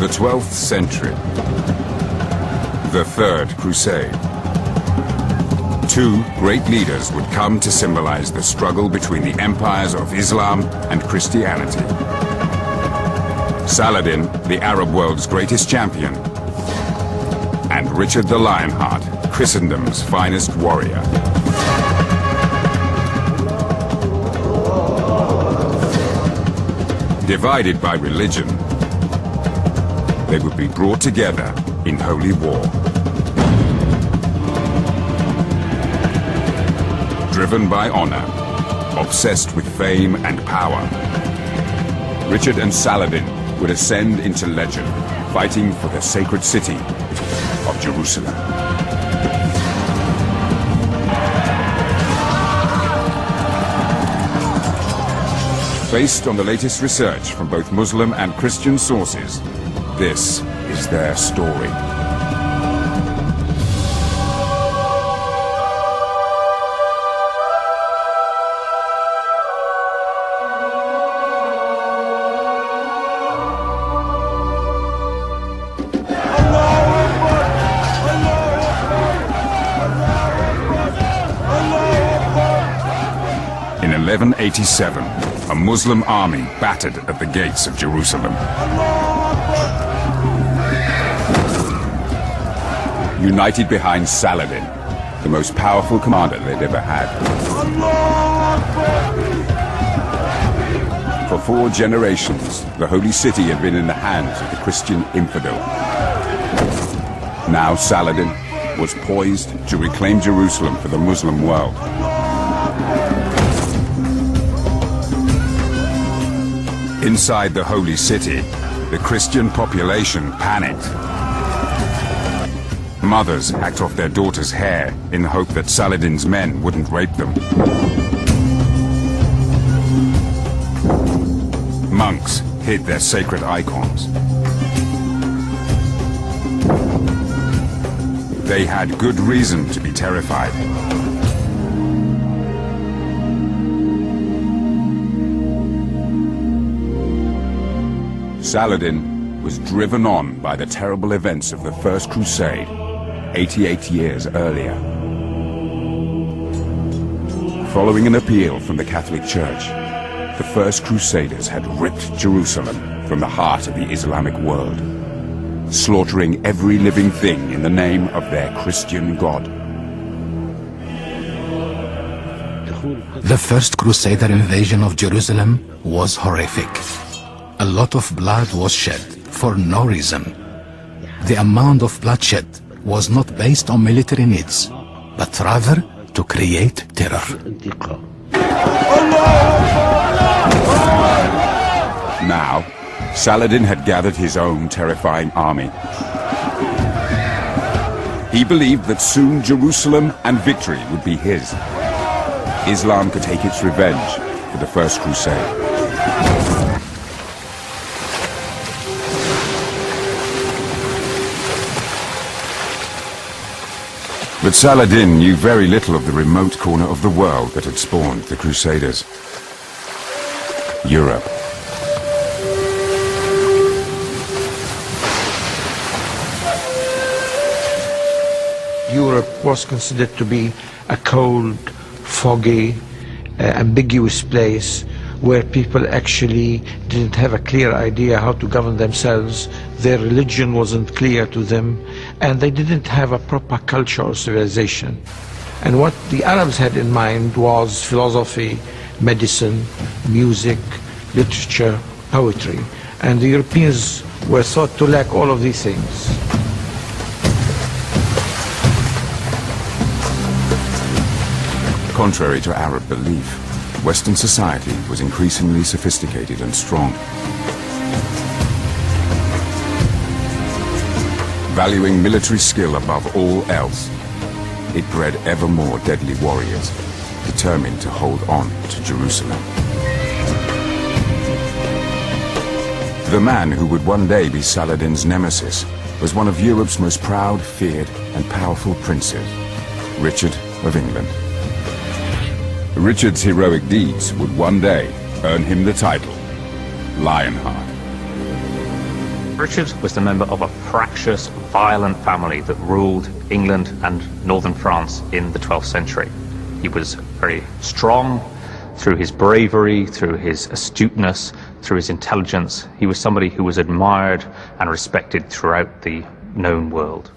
the 12th century, the Third Crusade. Two great leaders would come to symbolize the struggle between the empires of Islam and Christianity. Saladin, the Arab world's greatest champion, and Richard the Lionheart, Christendom's finest warrior. Divided by religion, they would be brought together in holy war. Driven by honor, obsessed with fame and power, Richard and Saladin would ascend into legend, fighting for the sacred city of Jerusalem. Based on the latest research from both Muslim and Christian sources, this is their story. In 1187, a Muslim army battered at the gates of Jerusalem. United behind Saladin, the most powerful commander they'd ever had. For 4 generations, the holy city had been in the hands of the Christian infidel. Now Saladin was poised to reclaim Jerusalem for the Muslim world. Inside the holy city, the Christian population panicked. Mothers hacked off their daughters' hair in the hope that Saladin's men wouldn't rape them. Monks hid their sacred icons. They had good reason to be terrified. Saladin was driven on by the terrible events of the First Crusade, 88 years earlier. Following an appeal from the Catholic Church, the First Crusaders had ripped Jerusalem from the heart of the Islamic world, slaughtering every living thing in the name of their Christian God. The First Crusader invasion of Jerusalem was horrific. A lot of blood was shed for no reason. The amount of bloodshed was not based on military needs, but rather to create terror. Now, Saladin had gathered his own terrifying army. He believed that soon Jerusalem and victory would be his. Islam could take its revenge for the First Crusade. But Saladin knew very little of the remote corner of the world that had spawned the Crusaders. Europe. Europe was considered to be a cold, foggy, ambiguous place where people actually didn't have a clear idea how to govern themselves. Their religion wasn't clear to them, and they didn't have a proper culture or civilization. And what the Arabs had in mind was philosophy, medicine, music, literature, poetry. And the Europeans were thought to lack all of these things. Contrary to Arab belief, Western society was increasingly sophisticated and strong. Valuing military skill above all else, it bred ever more deadly warriors, determined to hold on to Jerusalem. The man who would one day be Saladin's nemesis was one of Europe's most proud, feared, and powerful princes, Richard of England. Richard's heroic deeds would one day earn him the title Lionheart. Richard was the member of a fractious, violent family that ruled England and northern France in the 12th century. He was very strong through his bravery, through his astuteness, through his intelligence. He was somebody who was admired and respected throughout the known world.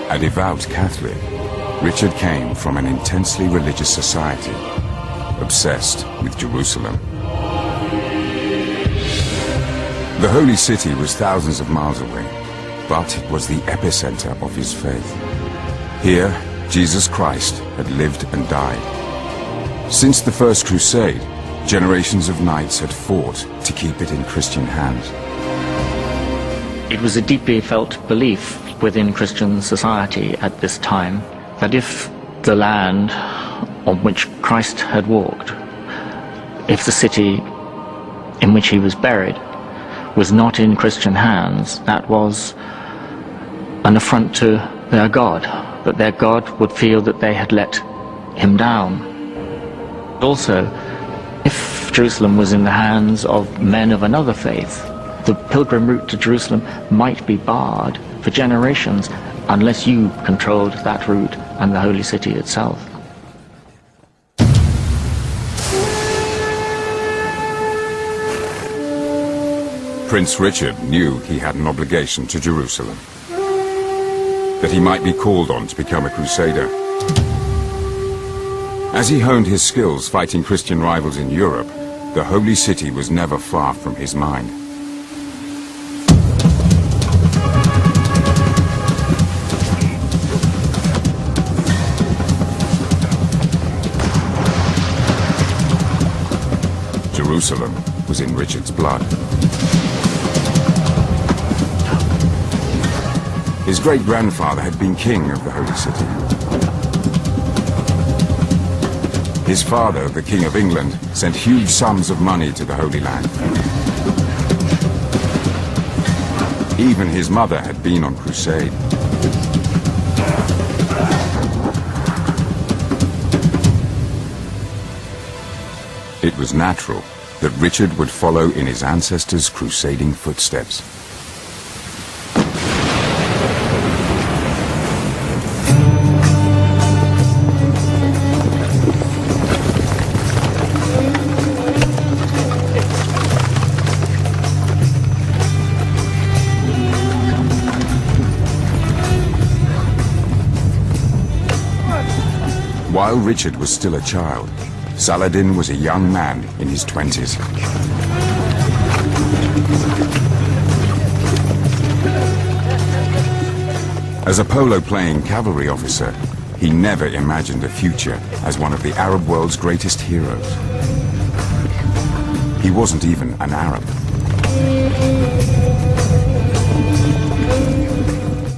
A devout Catholic, Richard came from an intensely religious society, obsessed with Jerusalem. The Holy City was thousands of miles away, but it was the epicenter of his faith. Here, Jesus Christ had lived and died. Since the First Crusade, generations of knights had fought to keep it in Christian hands. It was a deeply felt belief within Christian society at this time that if the land on which Christ had walked, if the city in which he was buried was not in Christian hands, that was an affront to their God, that their God would feel that they had let him down. Also, if Jerusalem was in the hands of men of another faith, the pilgrim route to Jerusalem might be barred for generations unless you controlled that route and the holy city itself. Prince Richard knew he had an obligation to Jerusalem, that he might be called on to become a crusader. As he honed his skills fighting Christian rivals in Europe, the holy city was never far from his mind. Jerusalem was in Richard's blood. His great-grandfather had been king of the Holy City. His father, the King of England, sent huge sums of money to the Holy Land. Even his mother had been on crusade. It was natural that Richard would follow in his ancestors' crusading footsteps. While Richard was still a child, Saladin was a young man in his 20s. As a polo-playing cavalry officer, he never imagined a future as one of the Arab world's greatest heroes. He wasn't even an Arab.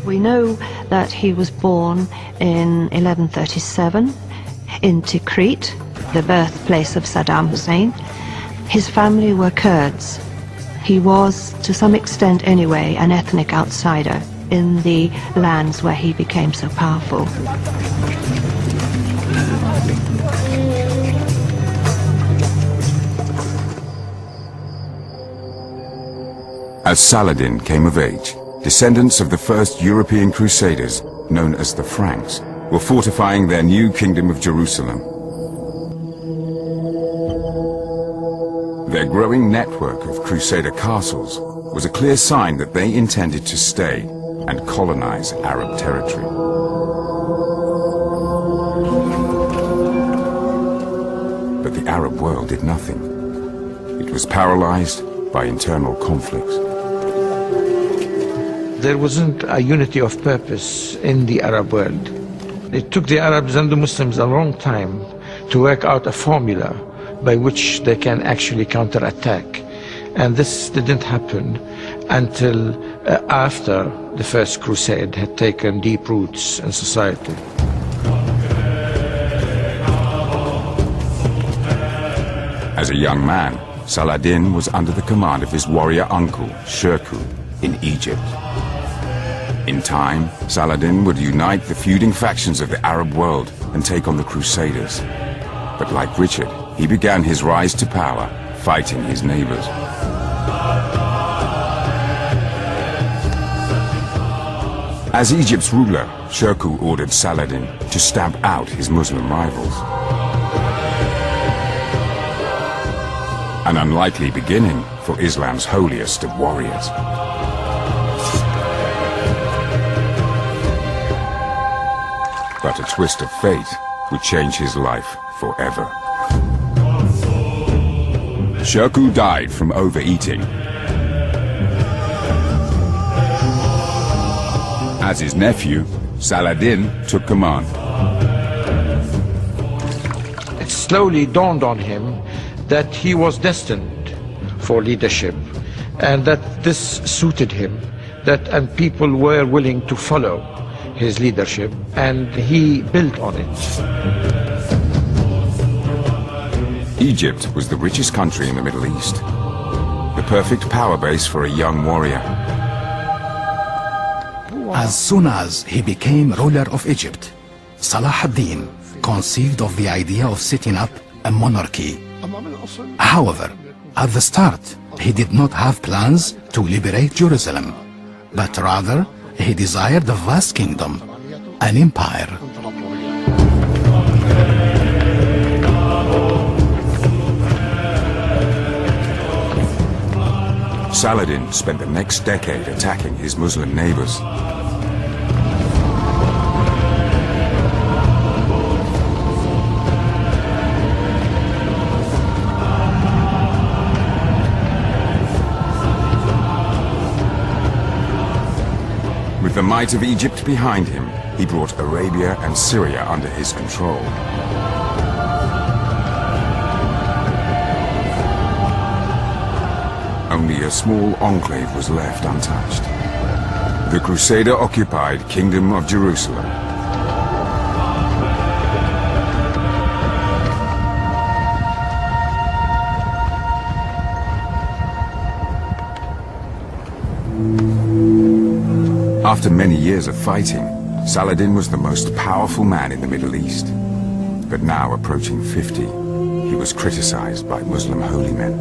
We know that he was born in 1137 in Tikrit, the birthplace of Saddam Hussein. His family were Kurds. He was, to some extent anyway, an ethnic outsider in the lands where he became so powerful. As Saladin came of age, descendants of the first European crusaders, known as the Franks, were fortifying their new kingdom of Jerusalem. Their growing network of crusader castles was a clear sign that they intended to stay and colonize Arab territory. But the Arab world did nothing. It was paralyzed by internal conflicts. There wasn't a unity of purpose in the Arab world. It took the Arabs and the Muslims a long time to work out a formula by which they can actually counterattack. And this didn't happen until after the First Crusade had taken deep roots in society. As a young man, Saladin was under the command of his warrior uncle, Shirkuh, in Egypt. In time, Saladin would unite the feuding factions of the Arab world and take on the Crusaders. But like Richard, he began his rise to power, fighting his neighbors. As Egypt's ruler, Shirkuh ordered Saladin to stamp out his Muslim rivals. An unlikely beginning for Islam's holiest of warriors. But a twist of fate would change his life forever. Shirkuh died from overeating. As his nephew, Saladin took command. It slowly dawned on him that he was destined for leadership and that this suited him, and people were willing to follow his leadership, and he built on it. Egypt was the richest country in the Middle East, the perfect power base for a young warrior. As soon as he became ruler of Egypt, Salah ad-Din conceived of the idea of setting up a monarchy. However, at the start, he did not have plans to liberate Jerusalem, but rather he desired a vast kingdom, an empire. Saladin spent the next decade attacking his Muslim neighbors. With the might of Egypt behind him, he brought Arabia and Syria under his control. Only a small enclave was left untouched. The Crusader-occupied Kingdom of Jerusalem. After many years of fighting, Saladin was the most powerful man in the Middle East. But now approaching 50, he was criticized by Muslim holy men.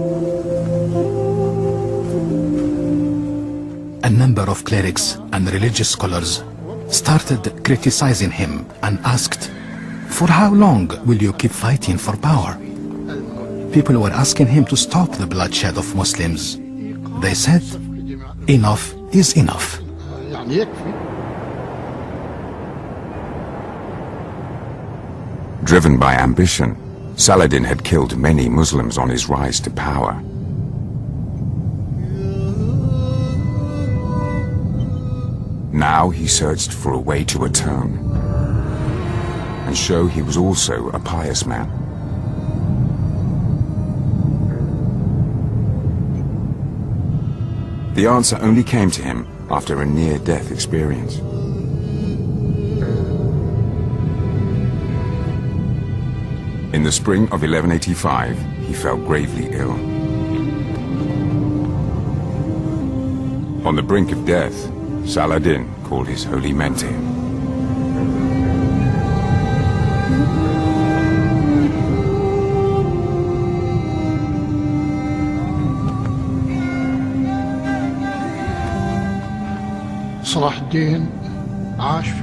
A number of clerics and religious scholars started criticizing him and asked, "For how long will you keep fighting for power?" People were asking him to stop the bloodshed of Muslims. They said, "Enough is enough." Driven by ambition, Saladin had killed many Muslims on his rise to power. Now he searched for a way to atone and show he was also a pious man. The answer only came to him after a near-death experience. In the spring of 1185, he fell gravely ill. On the brink of death, Saladin called his holy men to him.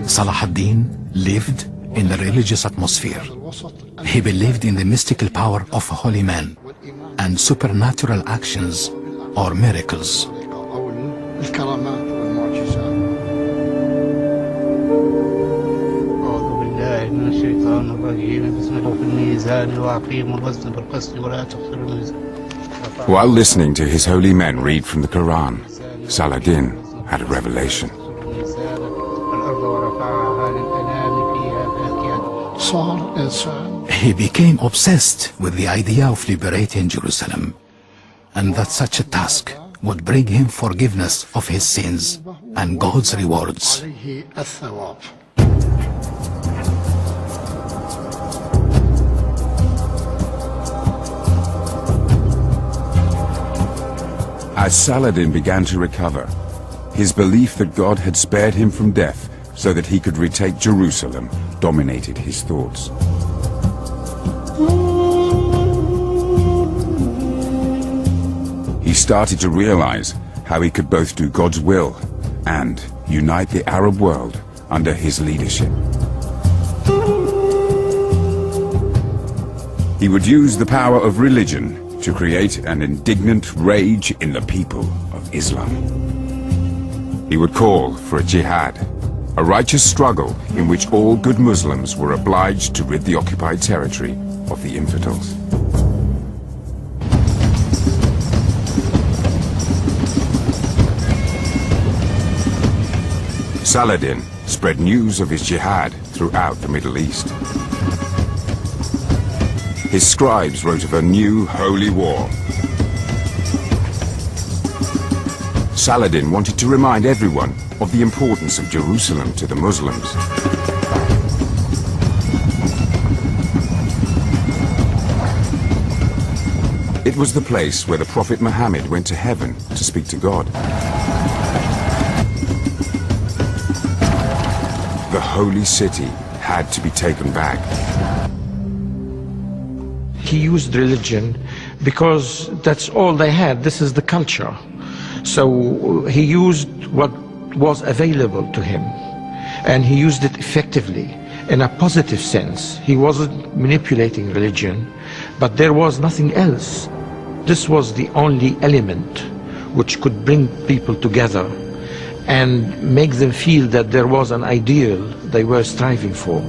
Salah ad-Din lived in a religious atmosphere. He believed in the mystical power of holy men and supernatural actions or miracles. While listening to his holy men read from the Quran, Saladin had a revelation. He became obsessed with the idea of liberating Jerusalem, and that such a task would bring him forgiveness of his sins and God's rewards. As Saladin began to recover, His belief that God had spared him from death so that he could retake Jerusalem dominated his thoughts. He started to realize how he could both do God's will and unite the Arab world under his leadership. He would use the power of religion to create an indignant rage in the people of Islam. He would call for a jihad, a righteous struggle in which all good Muslims were obliged to rid the occupied territory of the infidels. Saladin spread news of his jihad throughout the Middle East. His scribes wrote of a new holy war. Saladin wanted to remind everyone of the importance of Jerusalem to the Muslims. It was the place where the Prophet Muhammad went to heaven to speak to God. The holy city had to be taken back. He used religion because that's all they had. This is the culture. So he used what was available to him, and he used it effectively in a positive sense. He wasn't manipulating religion, but there was nothing else. This was the only element which could bring people together and make them feel that there was an ideal they were striving for.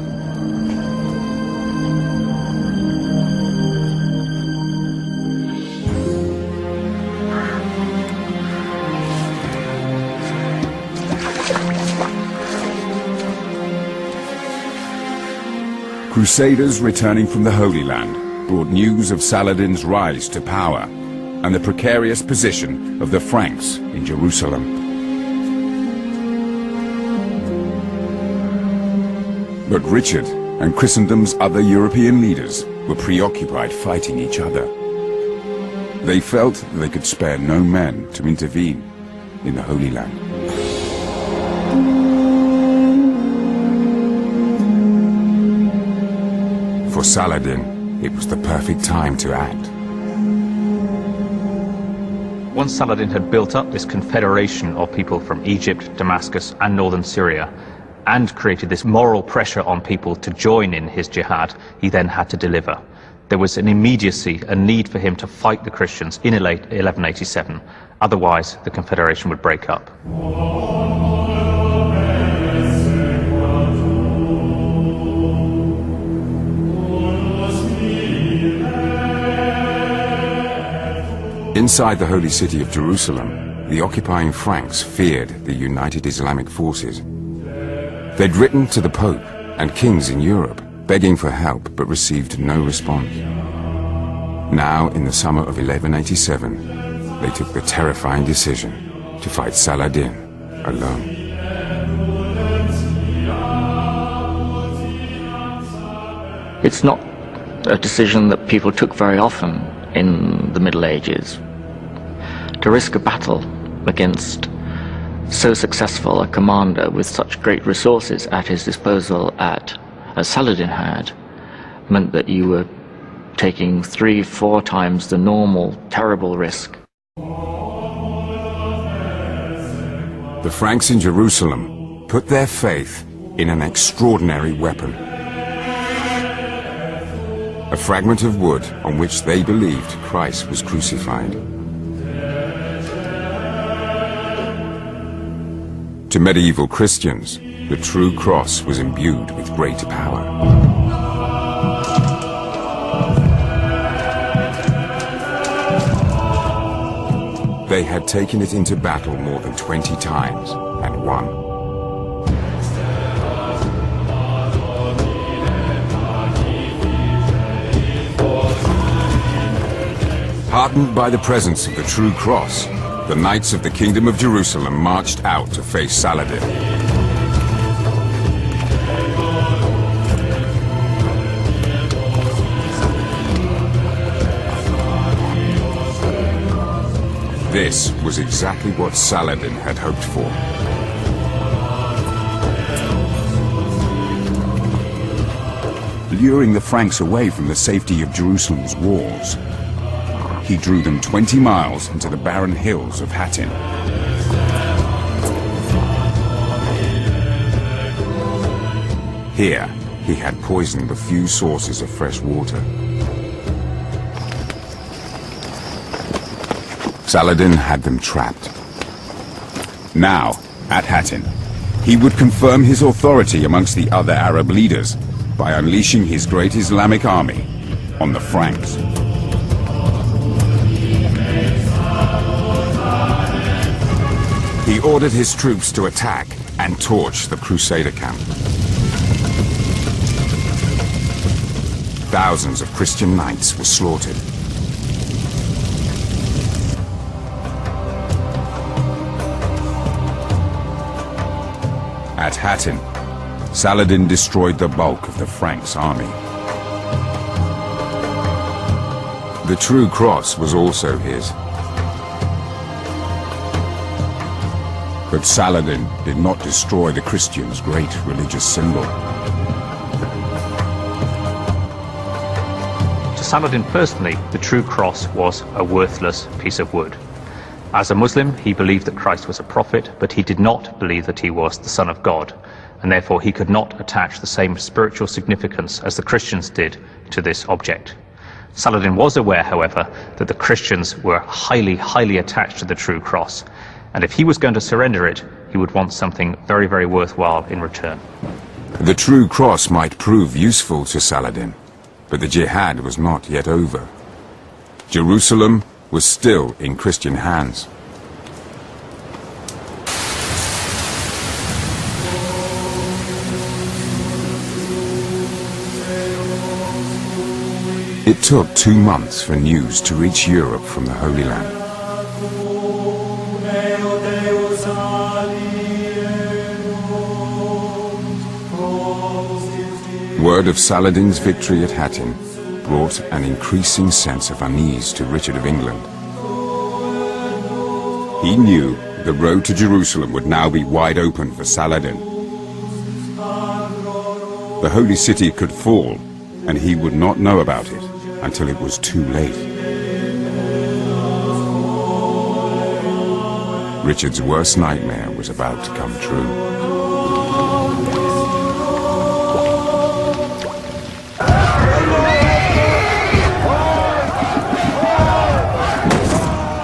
Crusaders returning from the Holy Land brought news of Saladin's rise to power and the precarious position of the Franks in Jerusalem. But Richard and Christendom's other European leaders were preoccupied fighting each other. They felt they could spare no men to intervene in the Holy Land. For Saladin, it was the perfect time to act. Once Saladin had built up this confederation of people from Egypt, Damascus and northern Syria, and created this moral pressure on people to join in his jihad, he then had to deliver. There was an immediacy, a need for him to fight the Christians in 1187. Otherwise, the confederation would break up. Inside the holy city of Jerusalem, the occupying Franks feared the united Islamic forces. They'd written to the Pope and kings in Europe, begging for help, but received no response. Now, in the summer of 1187, they took the terrifying decision to fight Saladin alone. It's not a decision that people took very often in the Middle Ages. To risk a battle against so successful a commander with such great resources at his disposal as Saladin had, meant that you were taking 3-4 times the normal terrible risk. The Franks in Jerusalem put their faith in an extraordinary weapon. A fragment of wood on which they believed Christ was crucified. To medieval Christians, the true cross was imbued with great power. They had taken it into battle more than 20 times and won. Heartened by the presence of the true cross, the Knights of the Kingdom of Jerusalem marched out to face Saladin. This was exactly what Saladin had hoped for. Luring the Franks away from the safety of Jerusalem's walls, he drew them 20 miles into the barren hills of Hattin. Here, he had poisoned the few sources of fresh water. Saladin had them trapped. Now, at Hattin, he would confirm his authority amongst the other Arab leaders by unleashing his great Islamic army on the Franks. He ordered his troops to attack and torch the Crusader camp. Thousands of Christian knights were slaughtered. At Hattin, Saladin destroyed the bulk of the Franks' army. The true cross was also his. But Saladin did not destroy the Christians' great religious symbol. To Saladin personally, the true cross was a worthless piece of wood. As a Muslim, he believed that Christ was a prophet, but he did not believe that he was the Son of God, and therefore he could not attach the same spiritual significance as the Christians did to this object. Saladin was aware, however, that the Christians were highly, highly attached to the true cross, and if he was going to surrender it, he would want something very, very worthwhile in return. The true cross might prove useful to Saladin, but the jihad was not yet over. Jerusalem was still in Christian hands. It took 2 months for news to reach Europe from the Holy Land. Word of Saladin's victory at Hattin brought an increasing sense of unease to Richard of England. He knew the road to Jerusalem would now be wide open for Saladin. The holy city could fall, and he would not know about it until it was too late. Richard's worst nightmare was about to come true.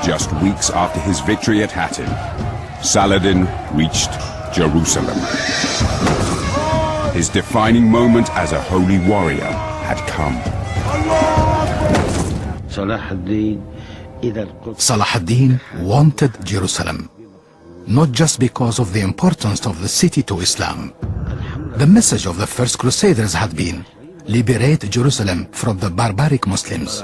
Just weeks after his victory at Hattin, Saladin reached Jerusalem. His defining moment as a holy warrior had come. Saladin wanted Jerusalem, not just because of the importance of the city to Islam. The message of the first Crusaders had been, liberate Jerusalem from the barbaric Muslims.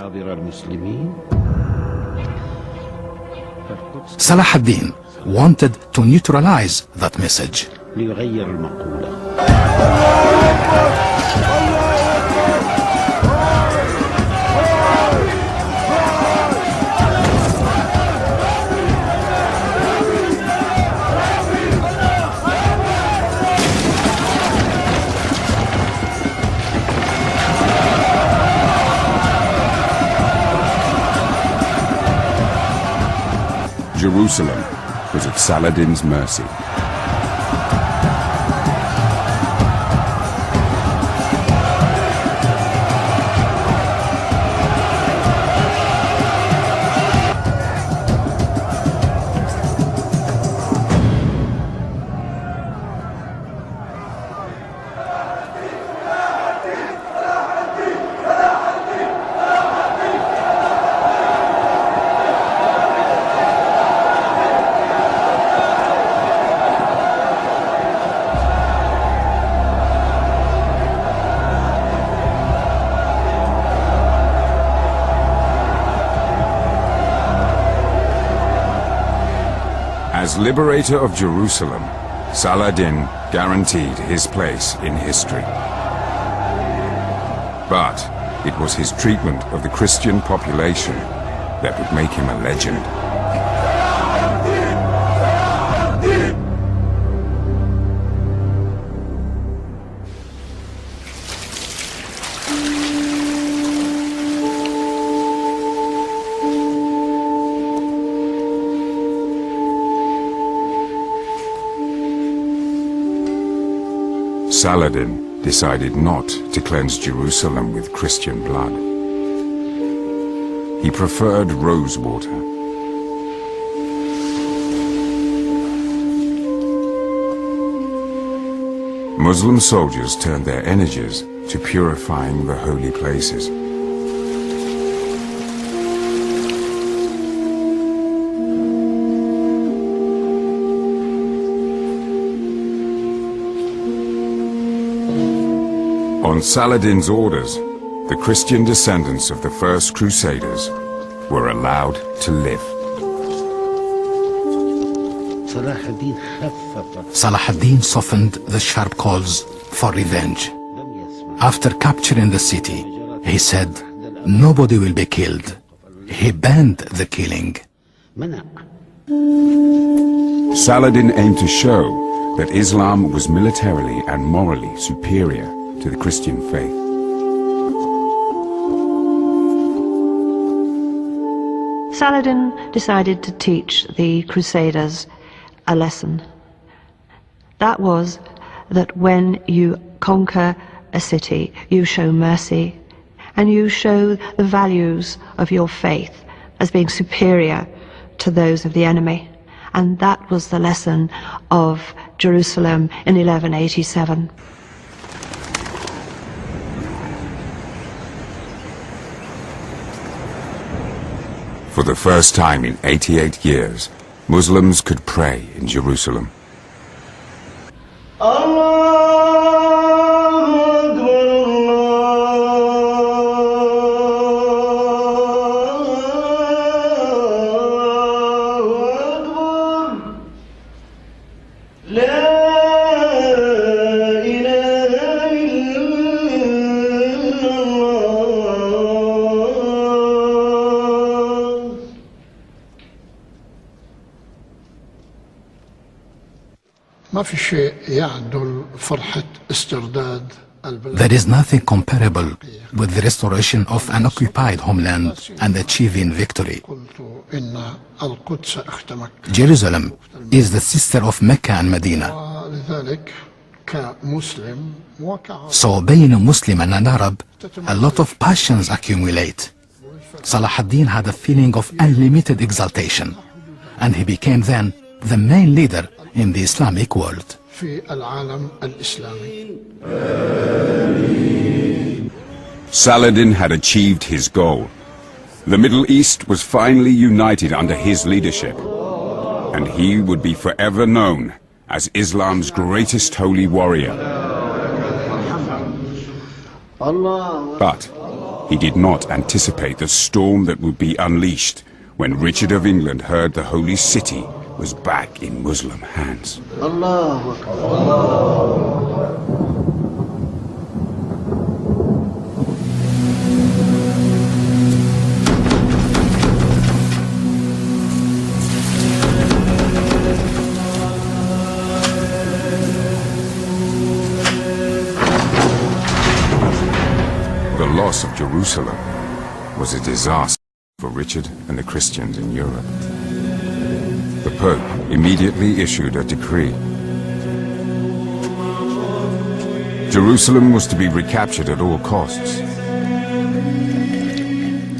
Saladin wanted to neutralize that message. Jerusalem was at Saladin's mercy. As liberator of Jerusalem, Saladin guaranteed his place in history. But it was his treatment of the Christian population that would make him a legend. Saladin decided not to cleanse Jerusalem with Christian blood. He preferred rose water. Muslim soldiers turned their energies to purifying the holy places. On Saladin's orders, the Christian descendants of the first Crusaders were allowed to live. Saladin softened the sharp calls for revenge. After capturing the city, he said, nobody will be killed. He banned the killing. Saladin aimed to show that Islam was militarily and morally superior to the Christian faith. Saladin decided to teach the Crusaders a lesson. That was that when you conquer a city, you show mercy and you show the values of your faith as being superior to those of the enemy. And that was the lesson of Jerusalem in 1187. For the first time in 88 years, Muslims could pray in Jerusalem. There is nothing comparable with the restoration of an occupied homeland and achieving victory. Jerusalem is the sister of Mecca and Medina. So being a Muslim and an Arab, a lot of passions accumulate. Saladin had a feeling of unlimited exaltation, and he became then the main leader in the Islamic world. Saladin had achieved his goal. The Middle East was finally united under his leadership, and he would be forever known as Islam's greatest holy warrior. But he did not anticipate the storm that would be unleashed when Richard of England heard the holy city was back in Muslim hands. The loss of Jerusalem was a disaster for Richard and the Christians in Europe. The Pope immediately issued a decree. Jerusalem was to be recaptured at all costs.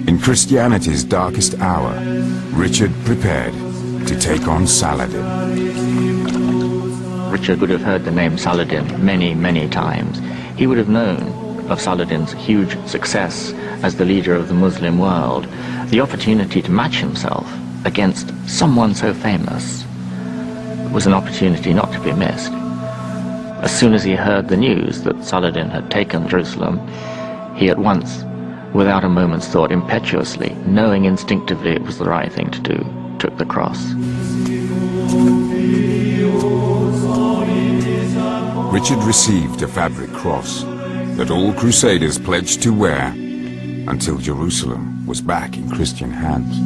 In Christianity's darkest hour, Richard prepared to take on Saladin. Richard would have heard the name Saladin many, many times. He would have known of Saladin's huge success as the leader of the Muslim world, the opportunity to match himself against someone so famous was an opportunity not to be missed. As soon as he heard the news that Saladin had taken Jerusalem, he at once, without a moment's thought, impetuously, knowing instinctively it was the right thing to do, took the cross. Richard received a fabric cross that all Crusaders pledged to wear until Jerusalem was back in Christian hands.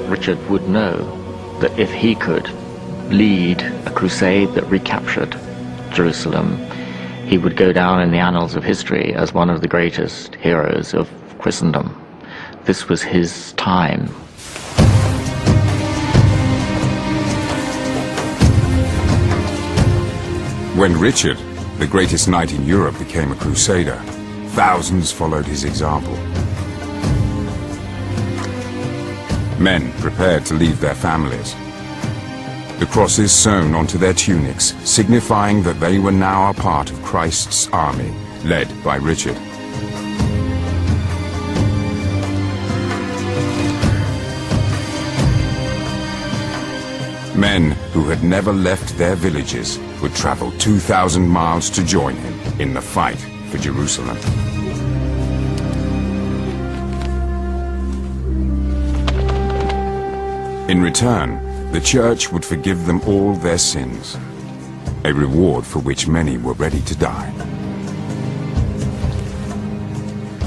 Richard would know that if he could lead a crusade that recaptured Jerusalem, he would go down in the annals of history as one of the greatest heroes of Christendom. this was his time. When Richard, the greatest knight in Europe, became a crusader, thousands followed his example. Men prepared to leave their families. The crosses sewn onto their tunics, signifying that they were now a part of Christ's army, led by Richard. Men who had never left their villages would travel 2,000 miles to join him in the fight for Jerusalem. In return, the Church would forgive them all their sins, a reward for which many were ready to die.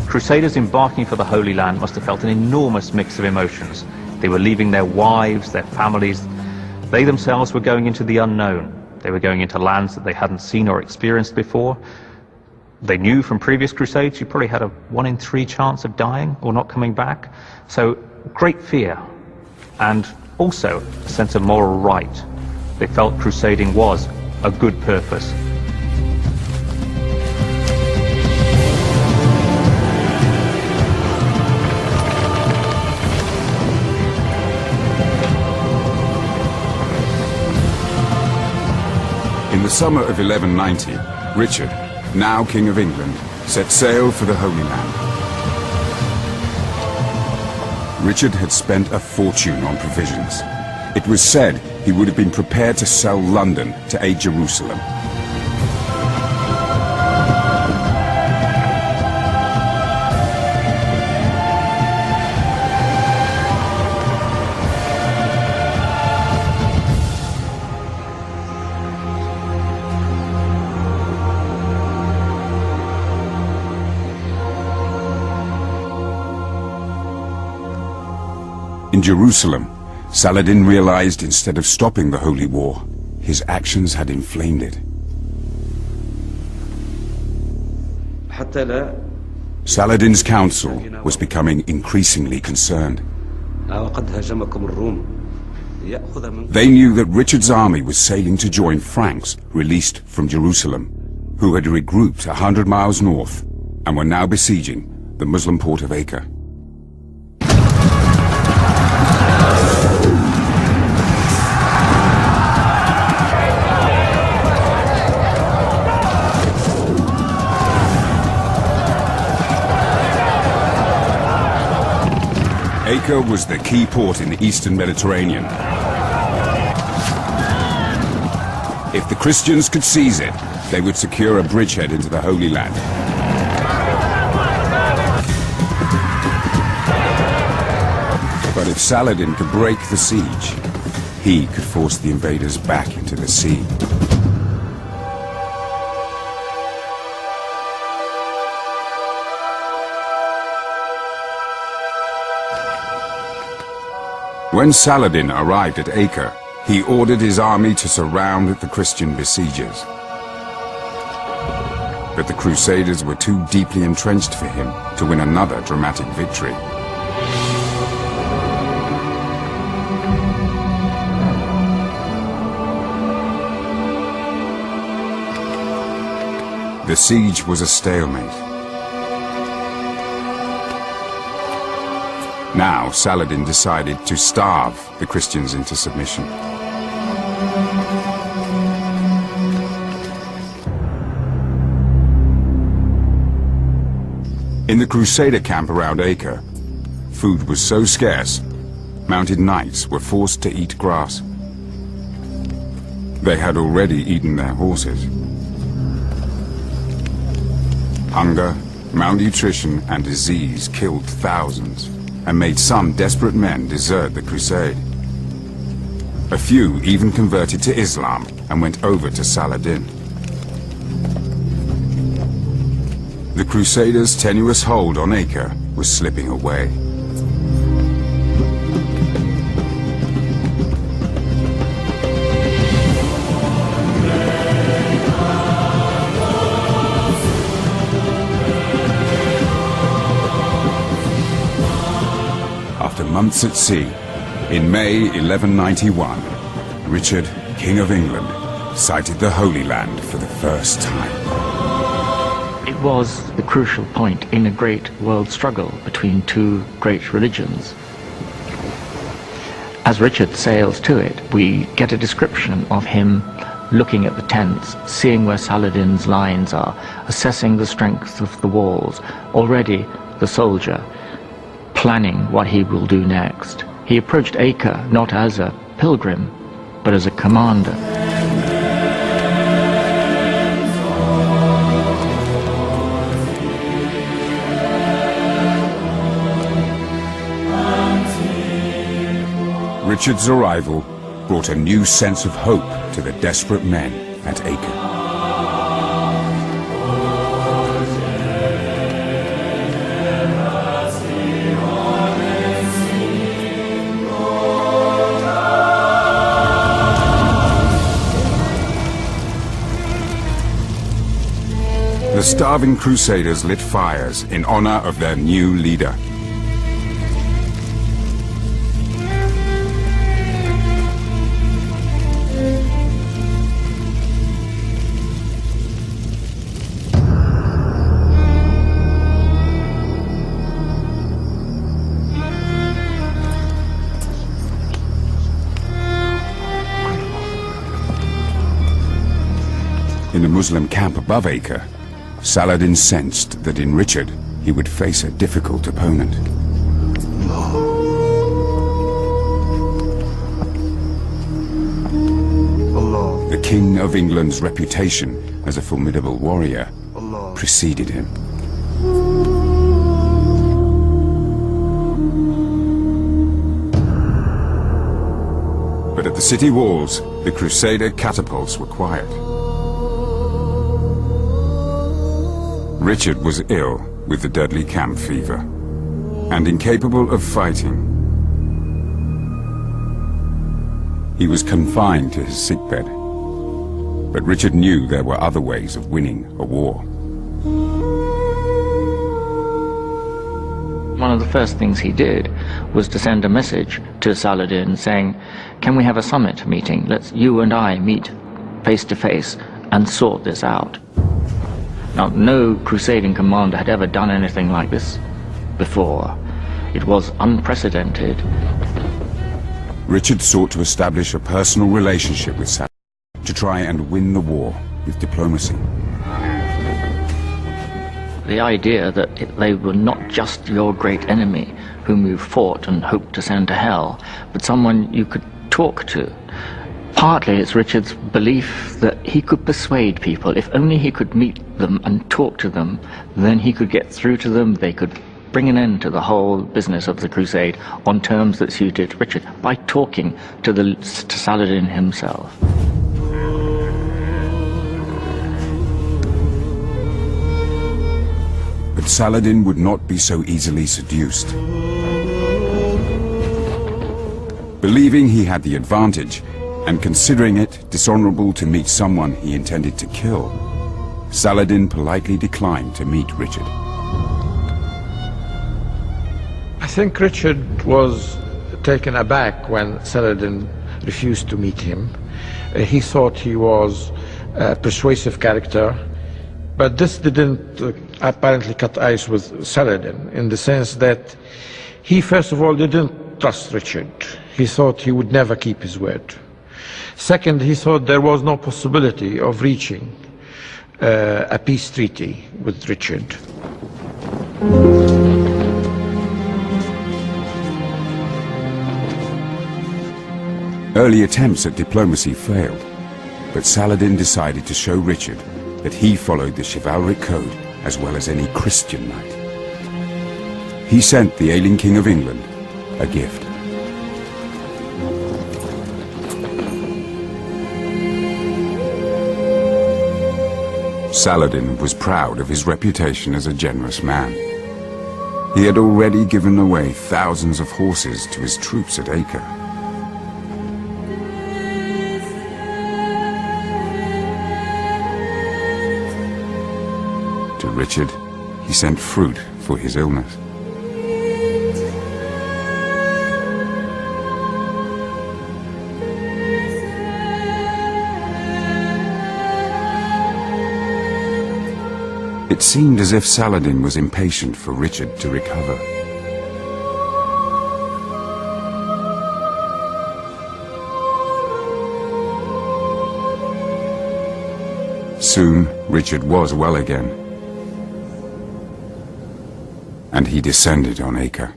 Crusaders embarking for the Holy Land must have felt an enormous mix of emotions. They were leaving their wives, their families. They themselves were going into the unknown. They were going into lands that they hadn't seen or experienced before. They knew from previous crusades you probably had a 1 in 3 chance of dying or not coming back. So great fear, and also a sense of moral right. They felt crusading was a good purpose. In the summer of 1190, Richard, now King of England, set sail for the Holy Land. Richard had spent a fortune on provisions. It was said he would have been prepared to sell London to aid Jerusalem. In Jerusalem, Saladin realized instead of stopping the Holy War, his actions had inflamed it. Saladin's council was becoming increasingly concerned. They knew that Richard's army was sailing to join Franks released from Jerusalem, who had regrouped 100 miles north and were now besieging the Muslim port of Acre. Acre was the key port in the eastern Mediterranean. If the Christians could seize it, they would secure a bridgehead into the Holy Land. But if Saladin could break the siege, he could force the invaders back into the sea. When Saladin arrived at Acre, he ordered his army to surround the Christian besiegers. But the Crusaders were too deeply entrenched for him to win another dramatic victory. The siege was a stalemate. Now Saladin decided to starve the Christians into submission. In the Crusader camp around Acre, food was so scarce, mounted knights were forced to eat grass. They had already eaten their horses. Hunger, malnutrition, and disease killed thousands and made some desperate men desert the crusade. A few even converted to Islam and went over to Saladin. The Crusaders' tenuous hold on Acre was slipping away. months at sea, in May 1191, Richard, King of England, sighted the Holy Land for the first time. It was the crucial point in a great world struggle between two great religions. As Richard sails to it, we get a description of him looking at the tents, seeing where Saladin's lines are, assessing the strength of the walls, already the soldier, planning what he will do next. He approached Acre not as a pilgrim, but as a commander. Richard's arrival brought a new sense of hope to the desperate men at Acre. The starving Crusaders lit fires in honor of their new leader. In the Muslim camp above Acre, Saladin sensed that in Richard he would face a difficult opponent. The King of England's reputation as a formidable warrior preceded him. But at the city walls, the Crusader catapults were quiet. Richard was ill with the deadly camp fever and incapable of fighting. He was confined to his sickbed, but Richard knew there were other ways of winning a war. One of the first things he did was to send a message to Saladin saying, "Can we have a summit meeting? Let's you and I meet face to face and sort this out." Now, no crusading commander had ever done anything like this before. It was unprecedented. Richard sought to establish a personal relationship with Saladin to try and win the war with diplomacy. The idea that they were not just your great enemy whom you fought and hoped to send to hell, but someone you could talk to. Partly it's Richard's belief that he could persuade people. If only he could meet them and talk to them, then he could get through to them. They could bring an end to the whole business of the crusade on terms that suited Richard by talking to Saladin himself. But Saladin would not be so easily seduced. Believing he had the advantage, and considering it dishonorable to meet someone he intended to kill, Saladin politely declined to meet Richard. I think Richard was taken aback when Saladin refused to meet him. He thought he was a persuasive character, but this didn't apparently cut ice with Saladin, in the sense that he first of all didn't trust Richard. He thought he would never keep his word. Second, he thought there was no possibility of reaching a peace treaty with Richard. Early attempts at diplomacy failed, but Saladin decided to show Richard that he followed the chivalric code as well as any Christian knight. He sent the ailing King of England a gift. Saladin was proud of his reputation as a generous man. He had already given away thousands of horses to his troops at Acre. To Richard, he sent fruit for his illness. it seemed as if Saladin was impatient for Richard to recover. Soon, Richard was well again, and he descended on Acre.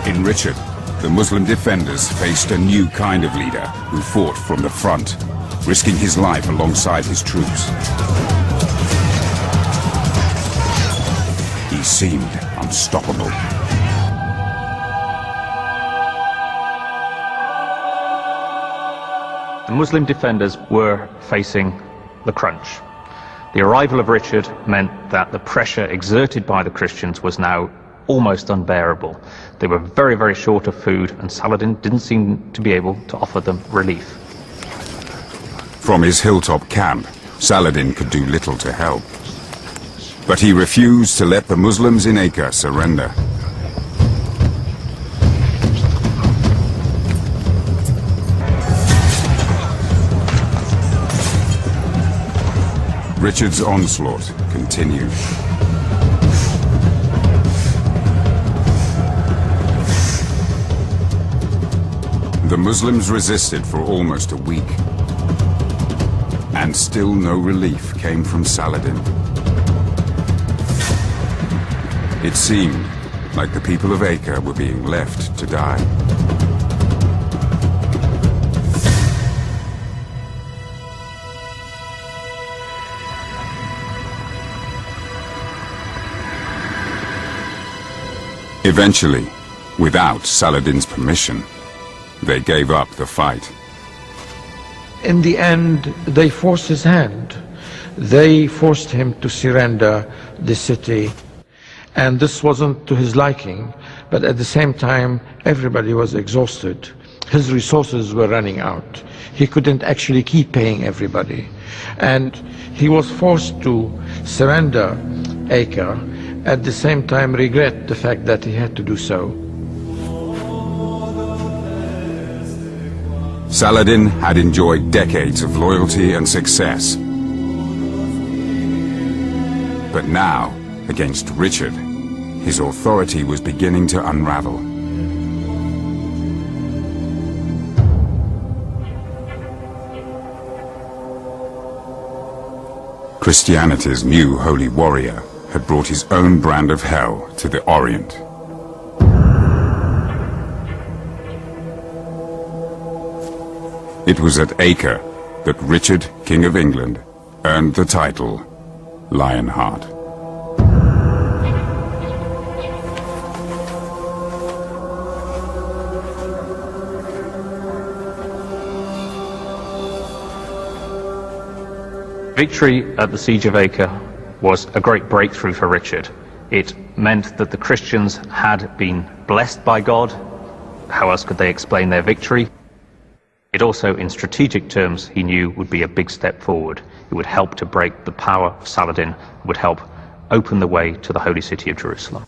In Richard, the Muslim defenders faced a new kind of leader who fought from the front, risking his life alongside his troops. He seemed unstoppable. The Muslim defenders were facing the crunch. The arrival of Richard meant that the pressure exerted by the Christians was now almost unbearable. They were very, very short of food, and Saladin didn't seem to be able to offer them relief. From his hilltop camp, Saladin could do little to help. But he refused to let the Muslims in Acre surrender. Richard's onslaught continued. The Muslims resisted for almost a week, and still no relief came from Saladin. It seemed like the people of Acre were being left to die. Eventually, without Saladin's permission, they gave up the fight. In the end, they forced his hand. They forced him to surrender the city. And this wasn't to his liking, but at the same time, everybody was exhausted. His resources were running out. He couldn't actually keep paying everybody. And he was forced to surrender Acre, at the same time regret the fact that he had to do so. Saladin had enjoyed decades of loyalty and success. But now, against Richard, his authority was beginning to unravel. Christianity's new holy warrior had brought his own brand of hell to the Orient. It was at Acre that Richard, King of England, earned the title Lionheart. Victory at the Siege of Acre was a great breakthrough for Richard. It meant that the Christians had been blessed by God. How else could they explain their victory? It also, in strategic terms, he knew would be a big step forward. It would help to break the power of Saladin, would help open the way to the holy city of Jerusalem.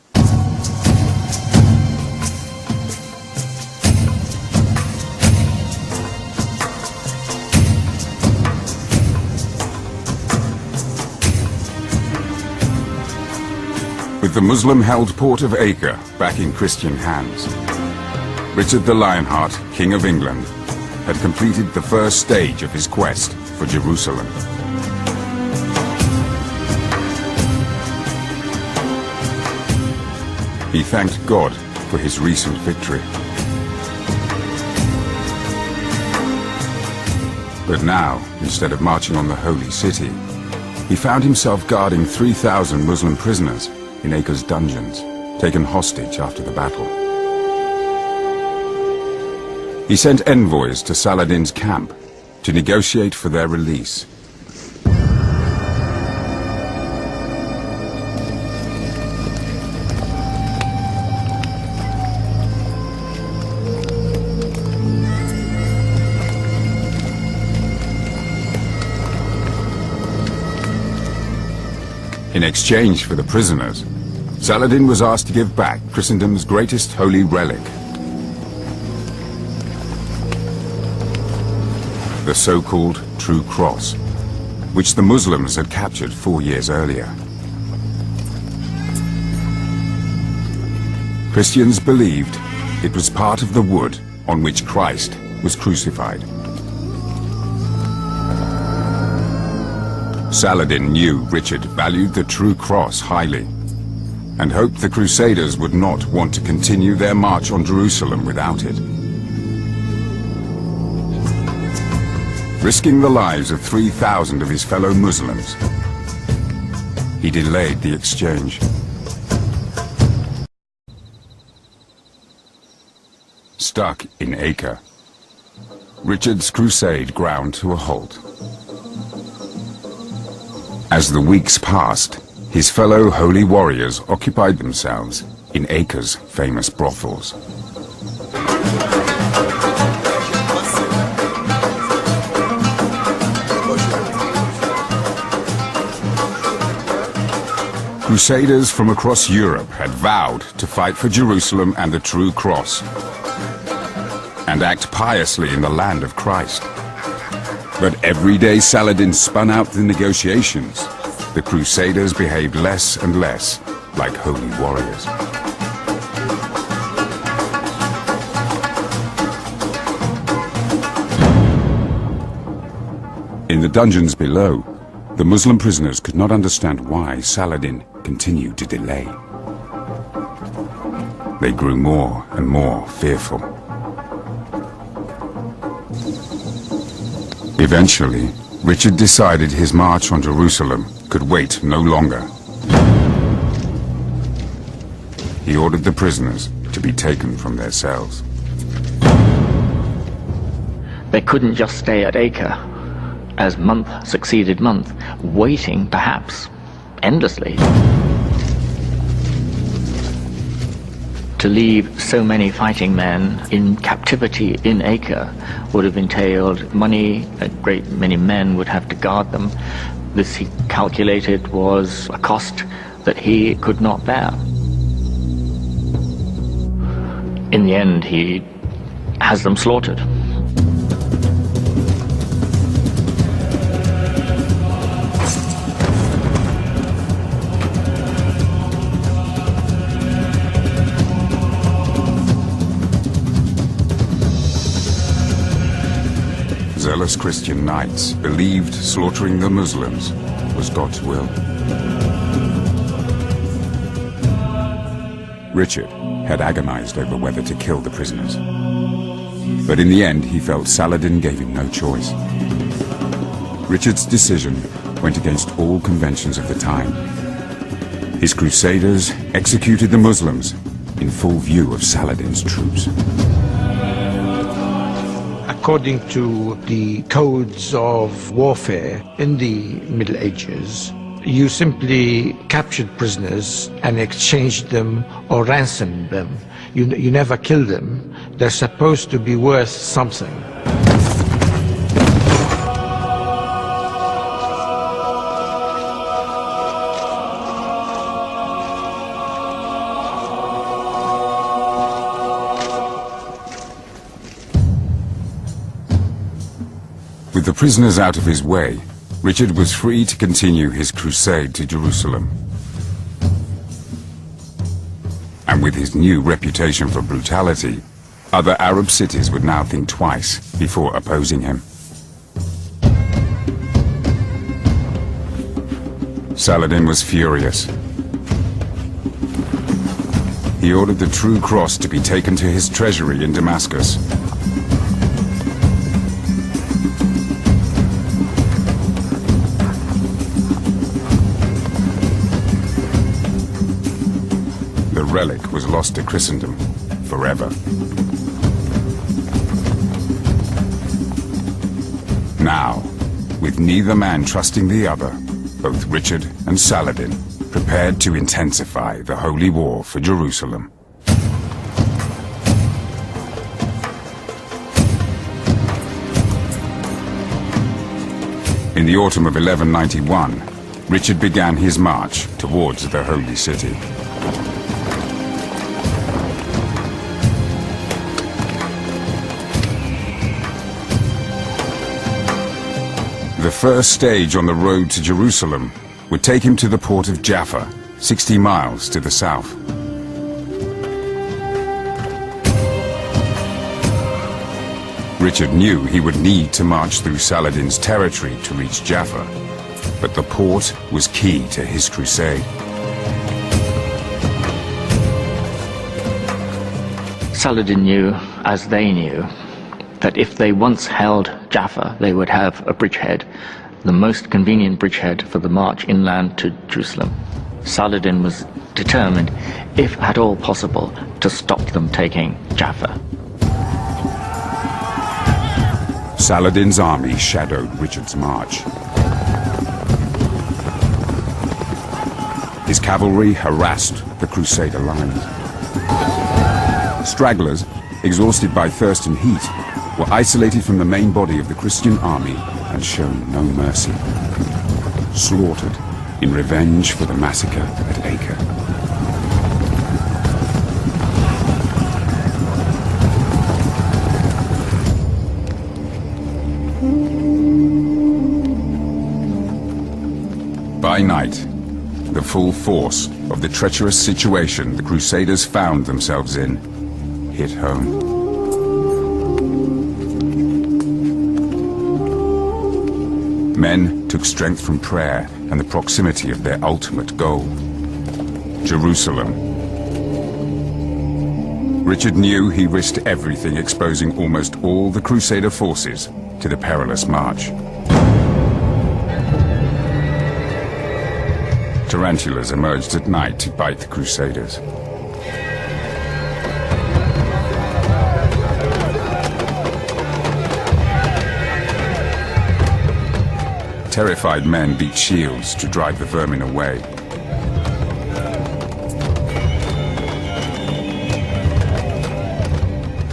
With the Muslim-held port of Acre back in Christian hands, Richard the Lionheart, King of England, had completed the first stage of his quest for Jerusalem. He thanked God for his recent victory. But now, instead of marching on the holy city, he found himself guarding 3,000 Muslim prisoners in Acre's dungeons, taken hostage after the battle. He sent envoys to Saladin's camp to negotiate for their release. In exchange for the prisoners, Saladin was asked to give back Christendom's greatest holy relic, the so-called True Cross, which the Muslims had captured 4 years earlier. Christians believed it was part of the wood on which Christ was crucified. Saladin knew Richard valued the True Cross highly, and hoped the Crusaders would not want to continue their march on Jerusalem without it. Risking the lives of 3,000 of his fellow Muslims, he delayed the exchange. Stuck in Acre, Richard's crusade ground to a halt. As the weeks passed, his fellow holy warriors occupied themselves in Acre's famous brothels. Crusaders from across Europe had vowed to fight for Jerusalem and the True Cross, and act piously in the land of Christ. But every day Saladin spun out the negotiations, the Crusaders behaved less and less like holy warriors. In the dungeons below, the Muslim prisoners could not understand why Saladin continued to delay. They grew more and more fearful. Eventually, Richard decided his march on Jerusalem could wait no longer. He ordered the prisoners to be taken from their cells. They couldn't just stay at Acre, as month succeeded month, waiting perhaps endlessly. To leave so many fighting men in captivity in Acre would have entailed money. A great many men would have to guard them. This, he calculated, was a cost that he could not bear. In the end, he has them slaughtered. Zealous Christian knights believed slaughtering the Muslims was God's will. Richard had agonized over whether to kill the prisoners. But in the end, he felt Saladin gave him no choice. Richard's decision went against all conventions of the time. His crusaders executed the Muslims in full view of Saladin's troops. According to the codes of warfare in the Middle Ages, you simply captured prisoners and exchanged them or ransomed them. You never killed them. They're supposed to be worth something. With the prisoners out of his way, Richard was free to continue his crusade to Jerusalem. And with his new reputation for brutality, other Arab cities would now think twice before opposing him. Saladin was furious. He ordered the True Cross to be taken to his treasury in Damascus. The relic was lost to Christendom forever. Now, with neither man trusting the other, both Richard and Saladin prepared to intensify the holy war for Jerusalem. In the autumn of 1191, Richard began his march towards the Holy City. The first stage on the road to Jerusalem would take him to the port of Jaffa, 60 miles to the south. Richard knew he would need to march through Saladin's territory to reach Jaffa, but the port was key to his crusade. Saladin knew, as they knew, that if they once held Jaffa, they would have a bridgehead, the most convenient bridgehead for the march inland to Jerusalem. Saladin was determined, if at all possible, to stop them taking Jaffa. Saladin's army shadowed Richard's march. His cavalry harassed the Crusader lines. Stragglers, exhausted by thirst and heat, were isolated from the main body of the Christian army and shown no mercy. Slaughtered in revenge for the massacre at Acre. By night, the full force of the treacherous situation the Crusaders found themselves in hit home. Men took strength from prayer and the proximity of their ultimate goal, Jerusalem. Richard knew he risked everything, exposing almost all the Crusader forces to the perilous march. Tarantulas emerged at night to bite the Crusaders. Terrified men beat shields to drive the vermin away.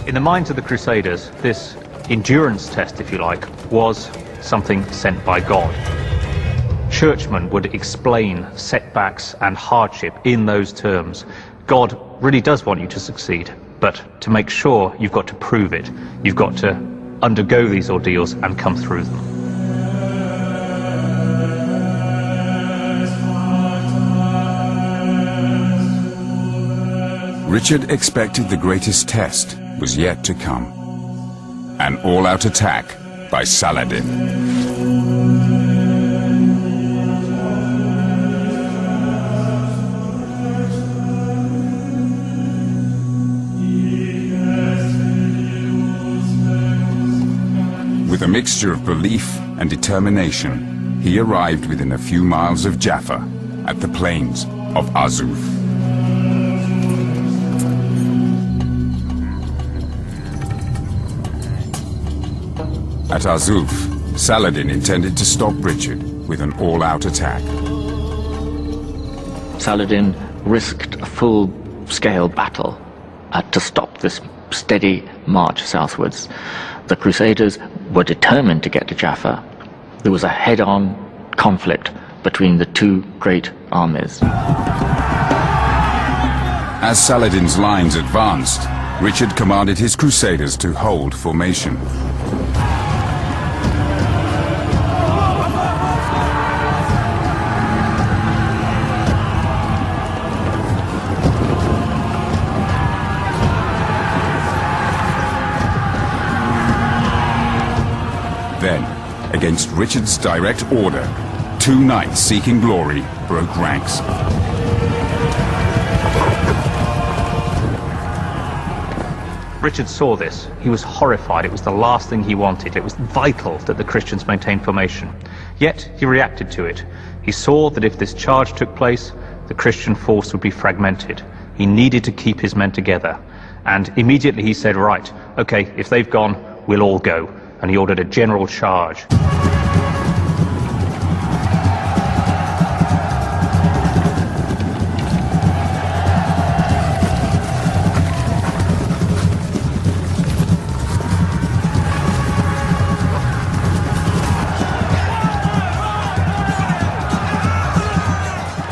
In the minds of the Crusaders, this endurance test, if you like, was something sent by God. Churchmen would explain setbacks and hardship in those terms. God really does want you to succeed, but to make sure, you've got to prove it. You've got to undergo these ordeals and come through them. Richard expected the greatest test was yet to come. An all-out attack by Saladin. With a mixture of belief and determination, he arrived within a few miles of Jaffa at the plains of Azuf. At Azuf, Saladin intended to stop Richard with an all-out attack. Saladin risked a full-scale battle to stop this steady march southwards. The Crusaders were determined to get to Jaffa. There was a head-on conflict between the two great armies. As Saladin's lines advanced, Richard commanded his Crusaders to hold formation. Then, against Richard's direct order, two knights seeking glory broke ranks. Richard saw this. He was horrified. It was the last thing he wanted. It was vital that the Christians maintain formation. Yet, he reacted to it. He saw that if this charge took place, the Christian force would be fragmented. He needed to keep his men together. And immediately he said, right, okay, if they've gone, we'll all go. And he ordered a general charge.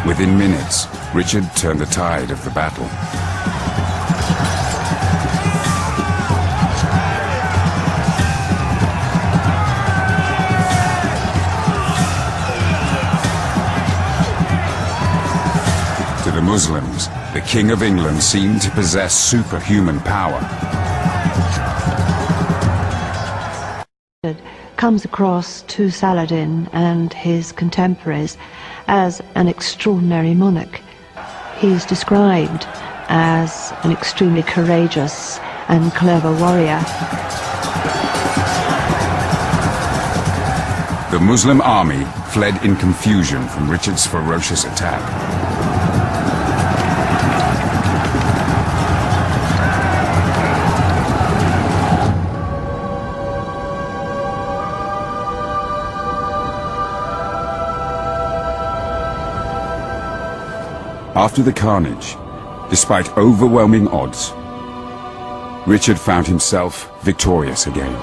Within minutes, Richard turned the tide of the battle. To the Muslims, the King of England seemed to possess superhuman power. Comes across to Saladin and his contemporaries as an extraordinary monarch. He is described as an extremely courageous and clever warrior. The Muslim army fled in confusion from Richard's ferocious attack. After the carnage, despite overwhelming odds, Richard found himself victorious again.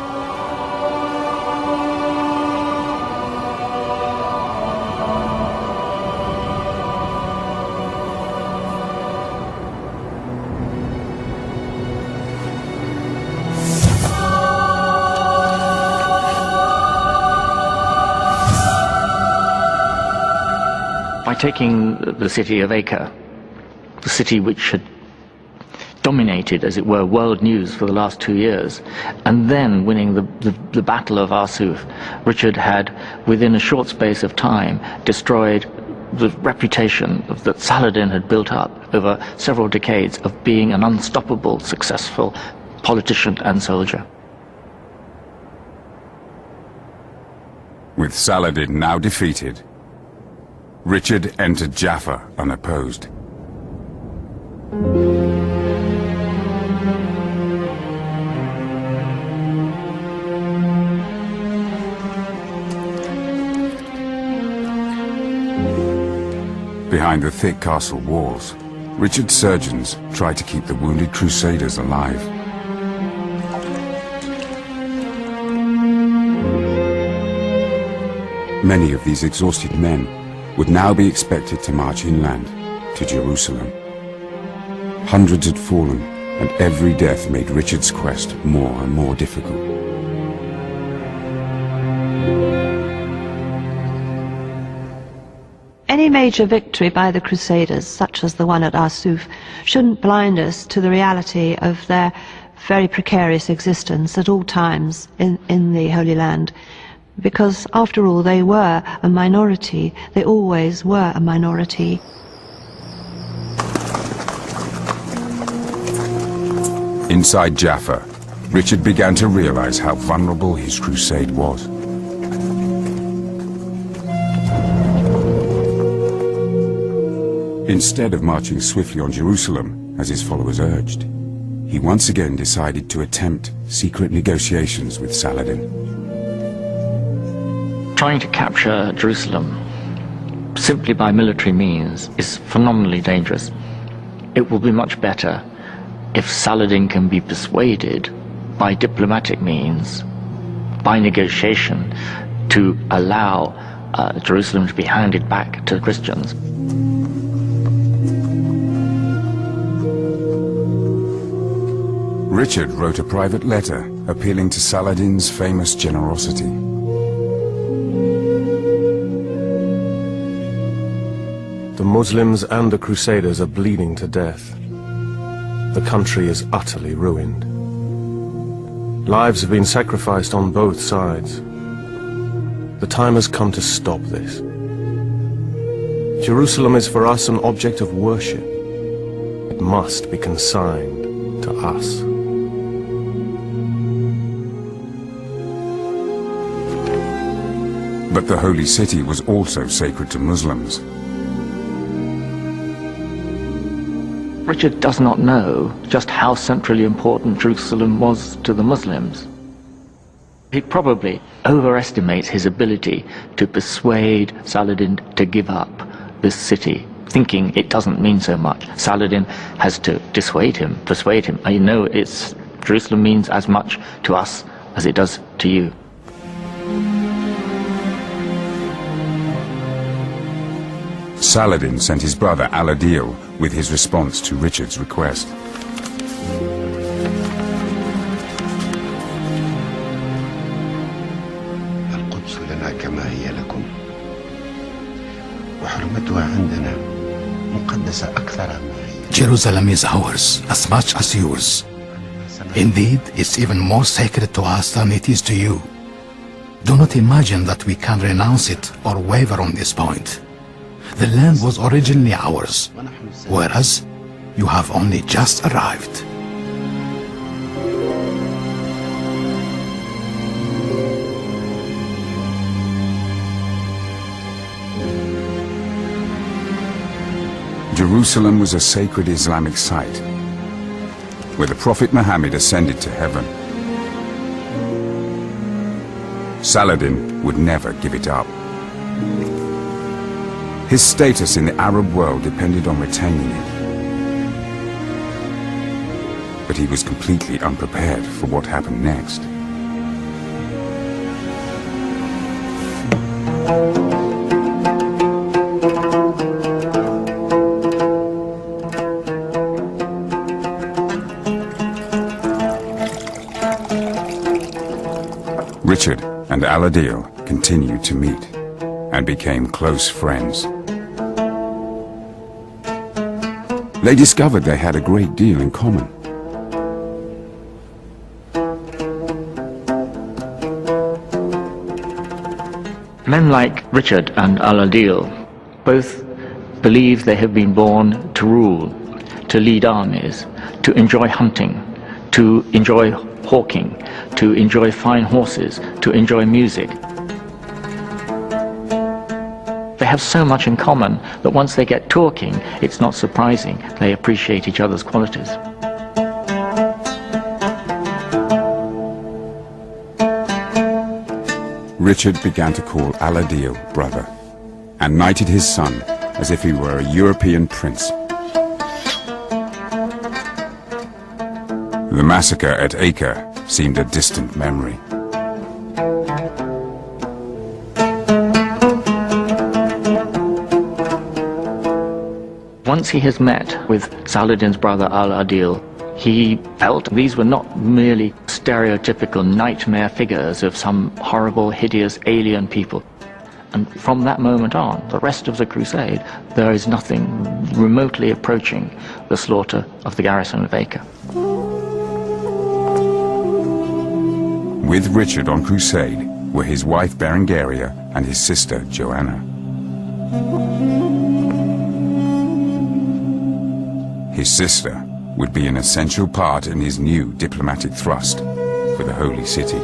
By taking the city of Acre, the city which had dominated, as it were, world news for the last 2 years, and then winning the Battle of Arsuf, Richard had, within a short space of time, destroyed the reputation that Saladin had built up over several decades of being an unstoppable, successful politician and soldier. With Saladin now defeated, Richard entered Jaffa unopposed. Behind the thick castle walls, Richard's surgeons tried to keep the wounded crusaders alive. Many of these exhausted men would now be expected to march inland to Jerusalem. Hundreds had fallen, and every death made Richard's quest more and more difficult. Any major victory by the Crusaders, such as the one at Arsuf, shouldn't blind us to the reality of their very precarious existence at all times in the Holy Land. Because, after all, they were a minority. They always were a minority. Inside Jaffa, Richard began to realize how vulnerable his crusade was. Instead of marching swiftly on Jerusalem, as his followers urged, he once again decided to attempt secret negotiations with Saladin. Trying to capture Jerusalem simply by military means is phenomenally dangerous. It will be much better if Saladin can be persuaded by diplomatic means, by negotiation, to allow Jerusalem to be handed back to the Christians. Richard wrote a private letter appealing to Saladin's famous generosity. The Muslims and the Crusaders are bleeding to death. The country is utterly ruined. Lives have been sacrificed on both sides. The time has come to stop this. Jerusalem is for us an object of worship. It must be consigned to us. But the holy city was also sacred to Muslims. Richard does not know just how centrally important Jerusalem was to the Muslims. He probably overestimates his ability to persuade Saladin to give up this city, thinking it doesn't mean so much. Saladin has to dissuade him, persuade him. I know Jerusalem means as much to us as it does to you. Saladin sent his brother Al-Adil with his response to Richard's request. القدس لنا كما هي لكم وحرمتها عندنا مقدسة أكثر ما هي. Jerusalem is ours as much as yours. Indeed, it's even more sacred to us than it is to you. Do not imagine that we can renounce it or waver on this point. The land was originally ours, whereas you have only just arrived. Jerusalem was a sacred Islamic site where the Prophet Muhammad ascended to heaven. Saladin would never give it up. His status in the Arab world depended on retaining it. But he was completely unprepared for what happened next. Richard and Al-Adil continued to meet and became close friends. They discovered they had a great deal in common. Men like Richard and Al-Adil both believe they have been born to rule, to lead armies, to enjoy hunting, to enjoy hawking, to enjoy fine horses, to enjoy music. They have so much in common that once they get talking, it's not surprising they appreciate each other's qualities. Richard began to call Al-Adil brother and knighted his son as if he were a European prince. The massacre at Acre seemed a distant memory. Once he has met with Saladin's brother Al-Adil, he felt these were not merely stereotypical nightmare figures of some horrible, hideous alien people. And from that moment on, the rest of the crusade, there is nothing remotely approaching the slaughter of the garrison of Acre. With Richard on crusade were his wife Berengaria and his sister Joanna. His sister would be an essential part in his new diplomatic thrust for the Holy City.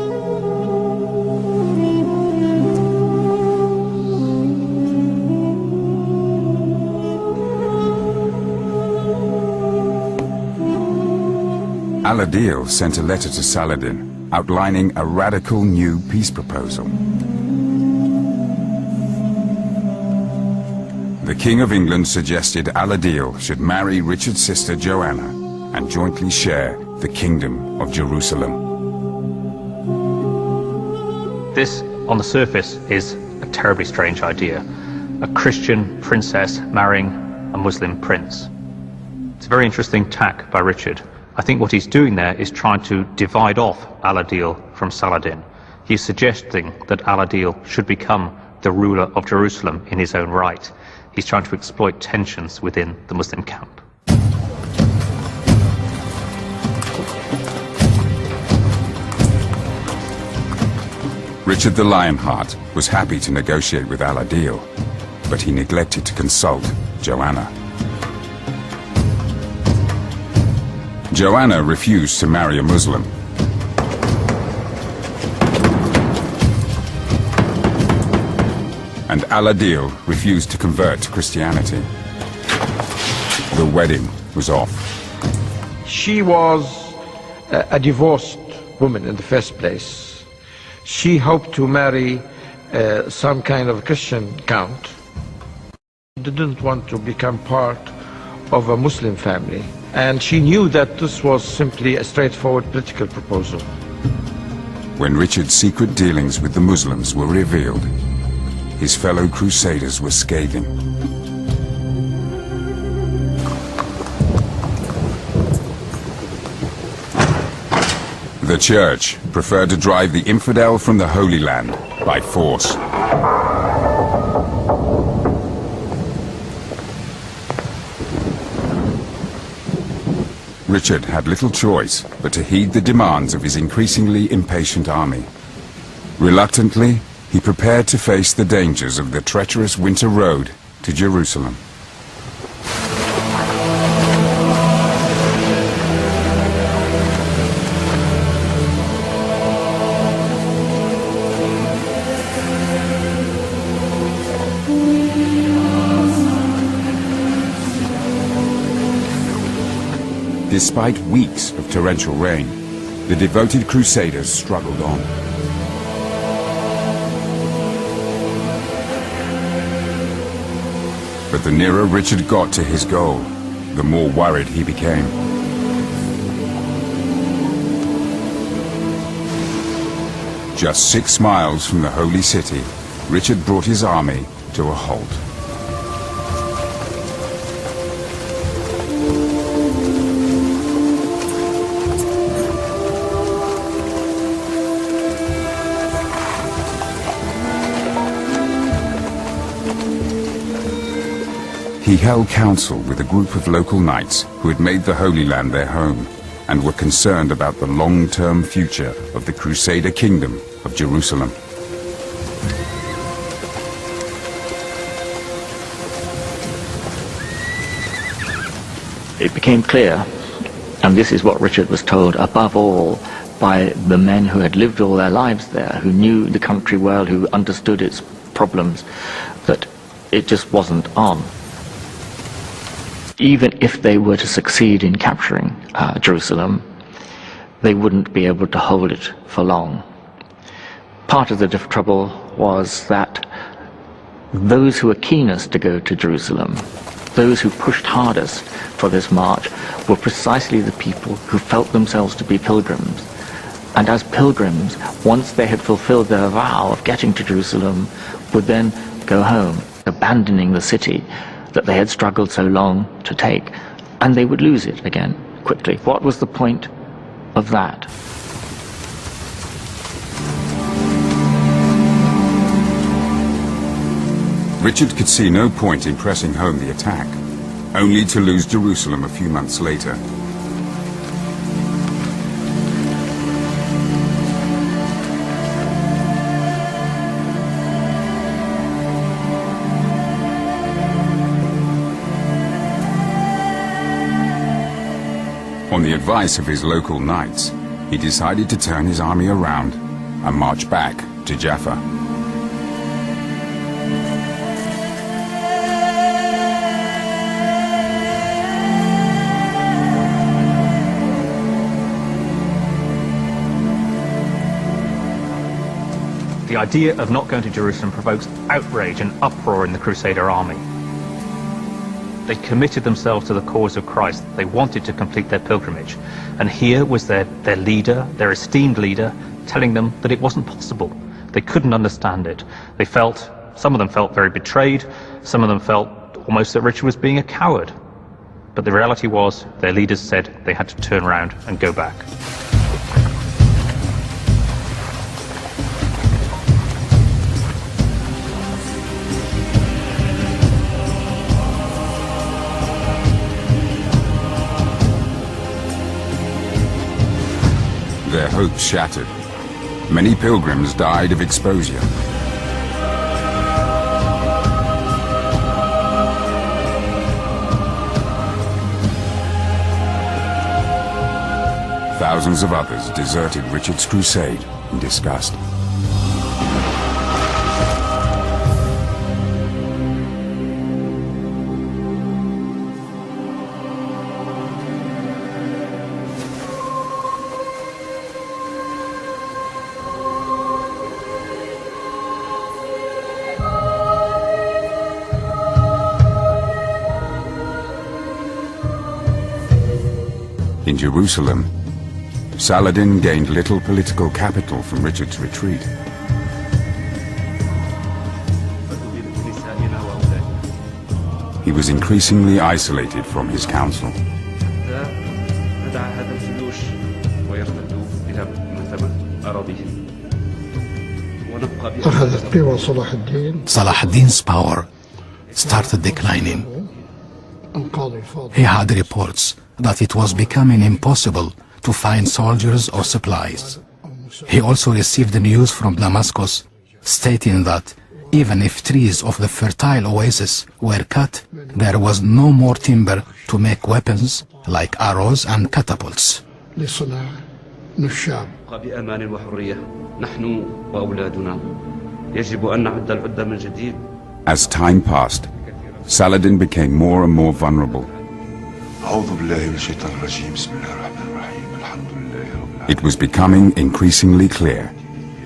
Al-Adil sent a letter to Saladin outlining a radical new peace proposal. The King of England suggested Al-Adil should marry Richard's sister Joanna and jointly share the Kingdom of Jerusalem. This, on the surface, is a terribly strange idea. A Christian princess marrying a Muslim prince. It's a very interesting tack by Richard. I think what he's doing there is trying to divide off Al-Adil from Saladin. He's suggesting that Al-Adil should become the ruler of Jerusalem in his own right. He's trying to exploit tensions within the Muslim camp. Richard the Lionheart was happy to negotiate with Al-Adil, but he neglected to consult Joanna. Joanna refused to marry a Muslim. And Al-Adil refused to convert to Christianity. The wedding was off. She was a divorced woman in the first place. She hoped to marry some kind of Christian count. She didn't want to become part of a Muslim family. And she knew that this was simply a straightforward political proposal. When Richard's secret dealings with the Muslims were revealed, his fellow crusaders were scathing. The Church preferred to drive the infidel from the Holy Land by force. Richard had little choice but to heed the demands of his increasingly impatient army. Reluctantly, he prepared to face the dangers of the treacherous winter road to Jerusalem. Despite weeks of torrential rain, the devoted Crusaders struggled on. But the nearer Richard got to his goal, the more worried he became. Just 6 miles from the Holy City, Richard brought his army to a halt. He held council with a group of local knights who had made the Holy Land their home and were concerned about the long-term future of the Crusader kingdom of Jerusalem. It became clear, and this is what Richard was told above all by the men who had lived all their lives there, who knew the country well, who understood its problems, that it just wasn't on. Even if they were to succeed in capturing Jerusalem, they wouldn't be able to hold it for long. Part of the trouble was that those who were keenest to go to Jerusalem, those who pushed hardest for this march, were precisely the people who felt themselves to be pilgrims. And as pilgrims, once they had fulfilled their vow of getting to Jerusalem, would then go home, abandoning the city that they had struggled so long to take, and they would lose it again quickly. What was the point of that? Richard could see no point in pressing home the attack, only to lose Jerusalem a few months later. On the advice of his local knights, he decided to turn his army around and march back to Jaffa. The idea of not going to Jerusalem provokes outrage and uproar in the Crusader army. They committed themselves to the cause of Christ. They wanted to complete their pilgrimage. And here was their leader, their esteemed leader, telling them that it wasn't possible. They couldn't understand it. They felt, some of them felt very betrayed, some of them felt almost that Richard was being a coward. But the reality was, their leaders said they had to turn around and go back. Their hopes shattered. Many pilgrims died of exposure. Thousands of others deserted Richard's crusade in disgust. In Jerusalem, Saladin gained little political capital from Richard's retreat. He was increasingly isolated from his council. Saladin's power started declining. He had reports that it was becoming impossible to find soldiers or supplies. He also received news from Damascus stating that even if trees of the fertile oasis were cut, there was no more timber to make weapons like arrows and catapults. As time passed, Saladin became more and more vulnerable. It was becoming increasingly clear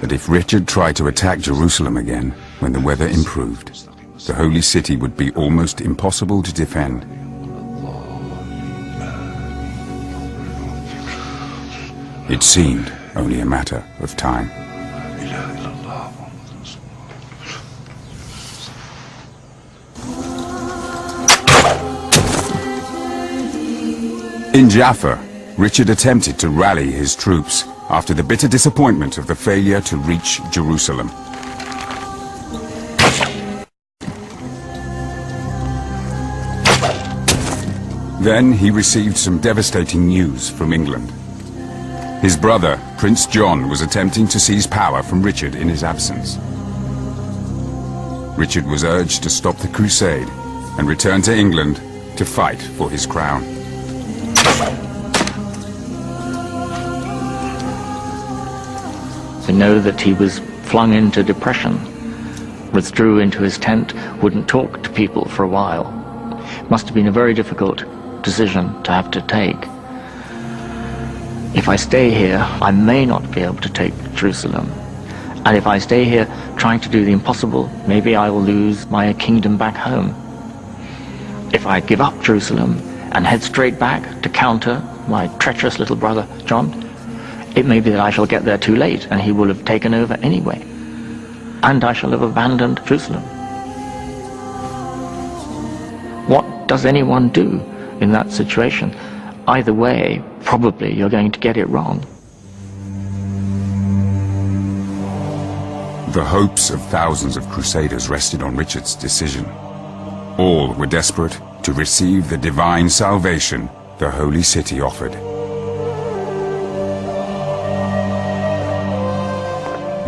that if Richard tried to attack Jerusalem again when the weather improved, the holy city would be almost impossible to defend. It seemed only a matter of time. In Jaffa, Richard attempted to rally his troops after the bitter disappointment of the failure to reach Jerusalem. Then he received some devastating news from England. His brother, Prince John, was attempting to seize power from Richard in his absence. Richard was urged to stop the crusade and return to England to fight for his crown. We know that he was flung into depression, withdrew into his tent, wouldn't talk to people for a while. Must have been a very difficult decision to have to take. If I stay here, I may not be able to take Jerusalem. And if I stay here trying to do the impossible, maybe I will lose my kingdom back home. If I give up Jerusalem and head straight back to counter my treacherous little brother John, it may be that I shall get there too late and he will have taken over anyway. And I shall have abandoned Jerusalem. What does anyone do in that situation? Either way, probably you're going to get it wrong. The hopes of thousands of crusaders rested on Richard's decision. All were desperate to receive the divine salvation the holy city offered.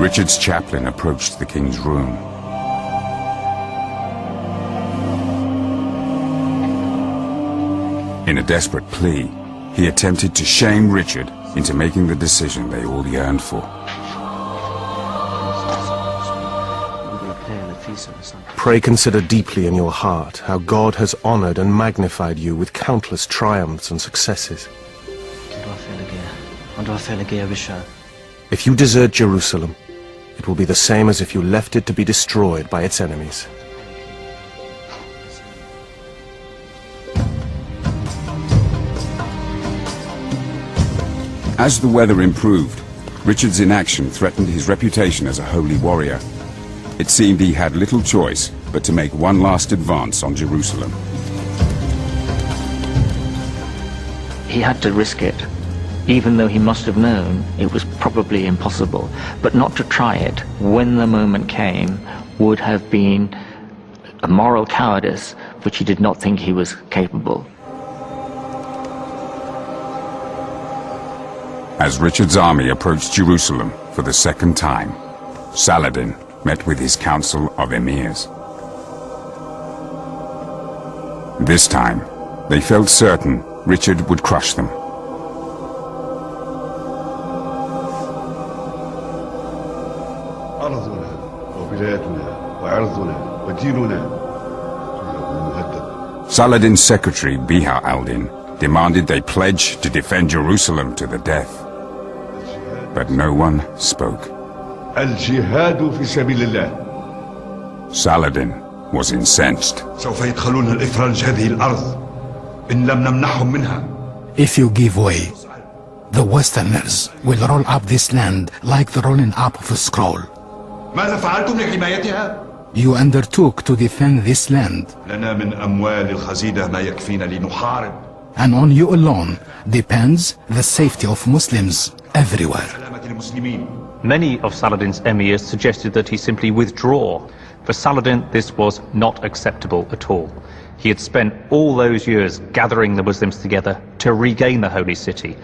Richard's chaplain approached the king's room. In a desperate plea, he attempted to shame Richard into making the decision they all yearned for. Pray consider deeply in your heart how God has honored and magnified you with countless triumphs and successes. If you desert Jerusalem, it will be the same as if you left it to be destroyed by its enemies. As the weather improved, Richard's inaction threatened his reputation as a holy warrior. It seemed he had little choice but to make one last advance on Jerusalem. He had to risk it, even though he must have known it was probably impossible. But not to try it when the moment came would have been a moral cowardice which he did not think he was capable. As Richard's army approached Jerusalem for the second time, Saladin met with his council of emirs. This time, they felt certain Richard would crush them. Saladin's secretary, Biha al-Din, demanded they pledge to defend Jerusalem to the death. But no one spoke. Saladin was incensed. If you give way, the Westerners will roll up this land like the rolling up of a scroll. You undertook to defend this land, and on you alone depends the safety of Muslims everywhere. Many of Saladin's emirs suggested that he simply withdraw. For Saladin, this was not acceptable at all. He had spent all those years gathering the Muslims together to regain the holy city.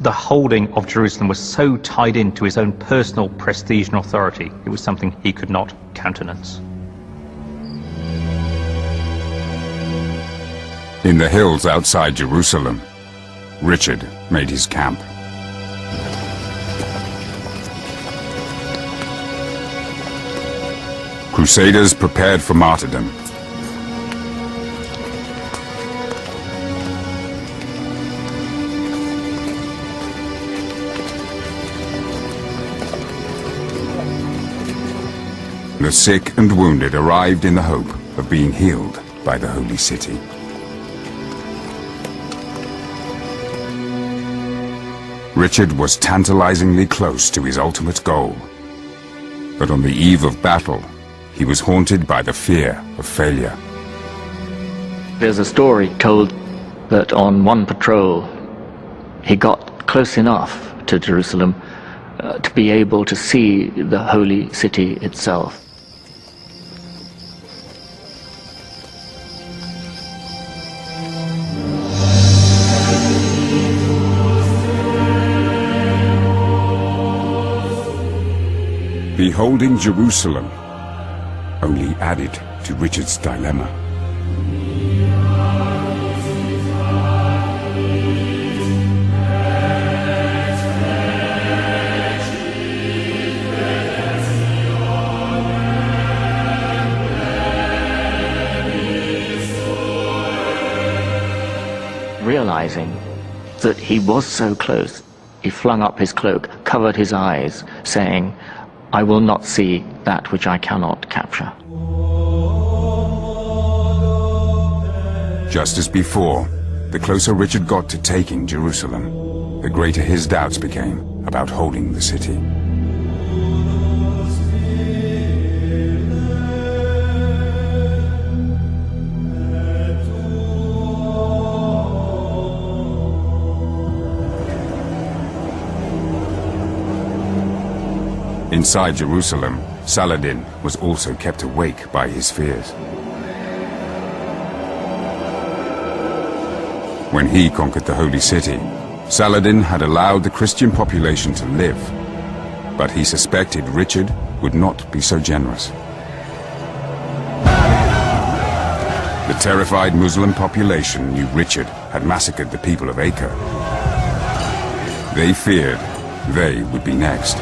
The holding of Jerusalem was so tied into his own personal prestige and authority, it was something he could not countenance. In the hills outside Jerusalem, Richard made his camp. Crusaders prepared for martyrdom. The sick and wounded arrived in the hope of being healed by the holy city. Richard was tantalizingly close to his ultimate goal. But on the eve of battle, he was haunted by the fear of failure. There's a story told that on one patrol, he got close enough to Jerusalem to be able to see the holy city itself. Beholding Jerusalem only added to Richard's dilemma. Realizing that he was so close, he flung up his cloak, covered his eyes, saying, "I will not see that which I cannot capture." Just as before, the closer Richard got to taking Jerusalem, the greater his doubts became about holding the city. Inside Jerusalem, Saladin was also kept awake by his fears. When he conquered the holy city, Saladin had allowed the Christian population to live, but he suspected Richard would not be so generous. The terrified Muslim population knew Richard had massacred the people of Acre. They feared they would be next.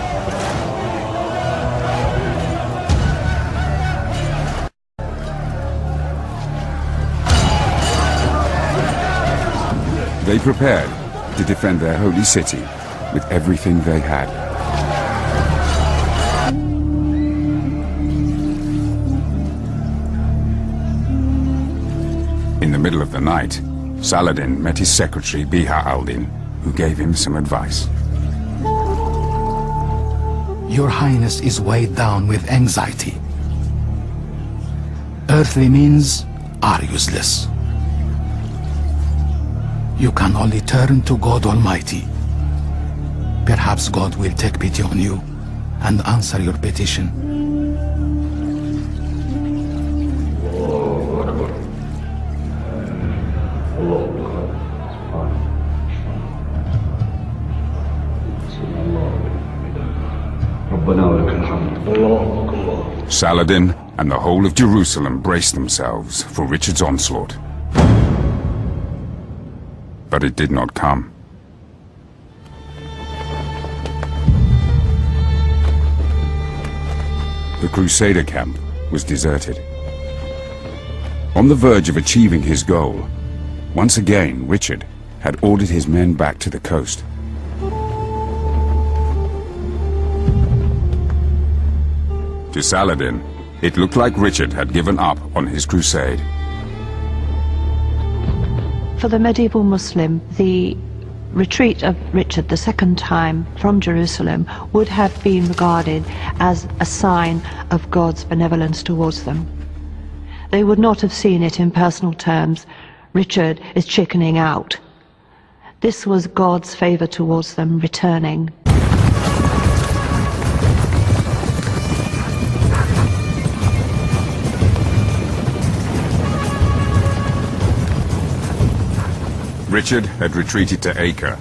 They prepared to defend their holy city with everything they had. In the middle of the night, Saladin met his secretary Biha al-Din, who gave him some advice. Your Highness is weighed down with anxiety. Earthly means are useless. You can only turn to God Almighty. Perhaps God will take pity on you and answer your petition. Saladin and the whole of Jerusalem braced themselves for Richard's onslaught. But it did not come. The Crusader camp was deserted. On the verge of achieving his goal, once again Richard had ordered his men back to the coast. To Saladin, it looked like Richard had given up on his crusade. For the medieval Muslim, the retreat of Richard the second time from Jerusalem would have been regarded as a sign of God's benevolence towards them. They would not have seen it in personal terms. Richard is chickening out. This was God's favor towards them returning. Richard had retreated to Acre.